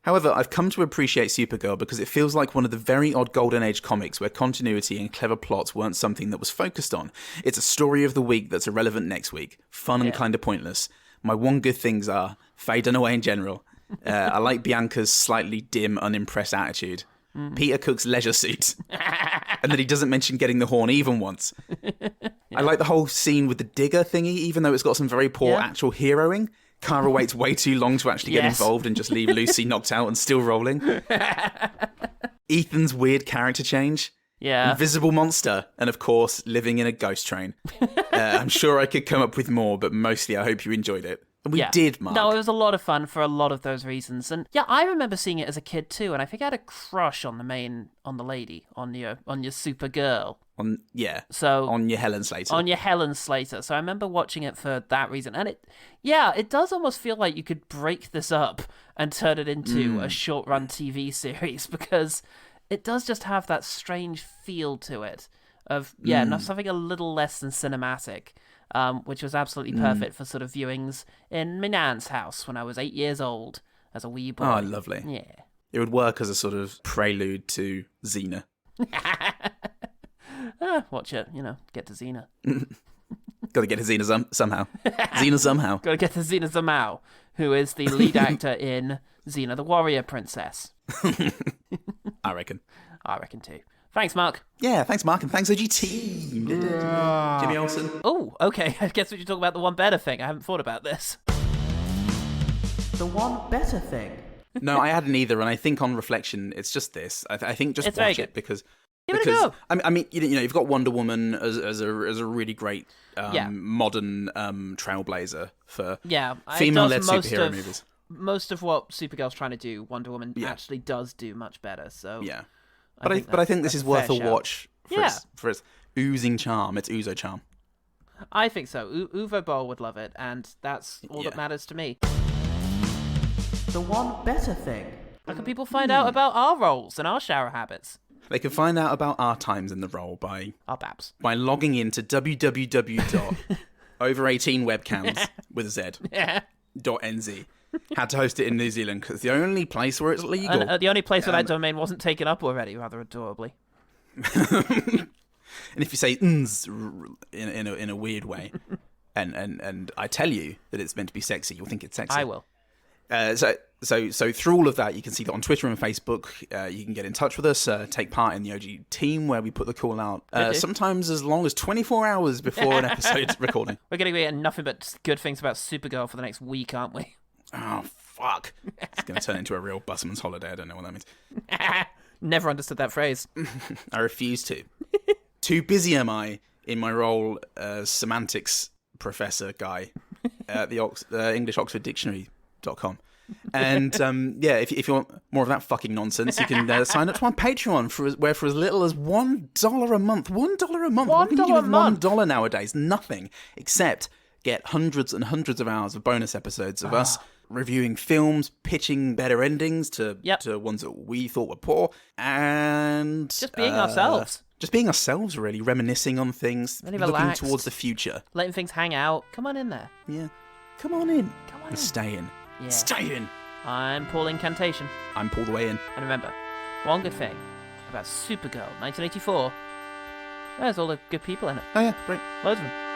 However, I've come to appreciate Supergirl because it feels like one of the very odd Golden Age comics where continuity and clever plots weren't something that was focused on. It's a story of the week that's irrelevant next week. Fun and kind of pointless. My one good things are Faye Dunaway in general. I like Bianca's slightly dim, unimpressed attitude. Peter Cook's leisure suit. And that he doesn't mention getting the horn even once. I like the whole scene with the digger thingy, even though it's got some very poor actual heroing. Kara waits way too long to actually get involved and just leave Lucy knocked out and still rolling. Ethan's weird character change. Yeah. Invisible monster. And of course, living in a ghost train. I'm sure I could come up with more, but mostly I hope you enjoyed it. And we did, Mark. No, it was a lot of fun for a lot of those reasons. And yeah, I remember seeing it as a kid too, and I think I had a crush on the lady, on your Supergirl. On your Helen Slater. So I remember watching it for that reason. And it does almost feel like you could break this up and turn it into a short-run TV series, because it does just have that strange feel to it of, something a little less than cinematic, which was absolutely perfect for sort of viewings in my nan's house when I was 8 years old as a wee boy. Oh, lovely. Yeah. It would work as a sort of prelude to Xena. Watch it, get to Xena. Got to get to Xena somehow. Xena somehow. Got to get to Xena somehow, who is the lead actor in Xena the Warrior Princess. I reckon too. Thanks, Mark. Yeah, thanks, Mark, and thanks, OG team. Jimmy Olsen. Oh, okay. I guess we should talk about the one better thing. I haven't thought about this. The one better thing. No, I hadn't either, and I think on reflection, it's just this. I think just watch it because... Give it a go. I mean, you've got Wonder Woman as a really great modern trailblazer for female-led superhero movies. Most of what Supergirl's trying to do, Wonder Woman actually does do much better. So yeah, but I think this is worth a watch for its oozing charm. Its ouzo charm. I think so. Uwe Boll would love it, and that's all that matters to me. The one better thing. How can people find out about our roles and our shower habits? They can find out about our times in the role by logging into www.over18webcams with a Z .nz. Had to host it in New Zealand because the only place where it's legal. And, the only place where that domain wasn't taken up already, rather adorably. And if you say "ns" in a weird way, and I tell you that it's meant to be sexy, you'll think it's sexy. I will. So through all of that, you can see that on Twitter and Facebook. You can get in touch with us, take part in the OG team where we put the call out sometimes as long as 24 hours before an episode recording. We're going to be nothing but good things about Supergirl for the next week, aren't we? Oh, fuck. It's going to turn into a real busman's holiday. I don't know what that means. Never understood that phrase. I refuse to. Too busy am I in my role as semantics professor guy at the English Oxford Dictionary.com. And if you want more of that fucking nonsense, you can sign up to our Patreon where for as little as $1 a month. $1 a month. What can you do with $1 nowadays? Nothing except get hundreds and hundreds of hours of bonus episodes of us reviewing films, pitching better endings to ones that we thought were poor, and just being ourselves. Just being ourselves, really, reminiscing on things, really looking relaxed, towards the future, letting things hang out. Come on in there. Yeah, come on in. And stay in. Yeah. Stay in. I'm Paul Incantation. I'm Paul the Way In. And remember, one good thing about Supergirl 1984. There's all the good people in it. Oh yeah, great. Loads of them.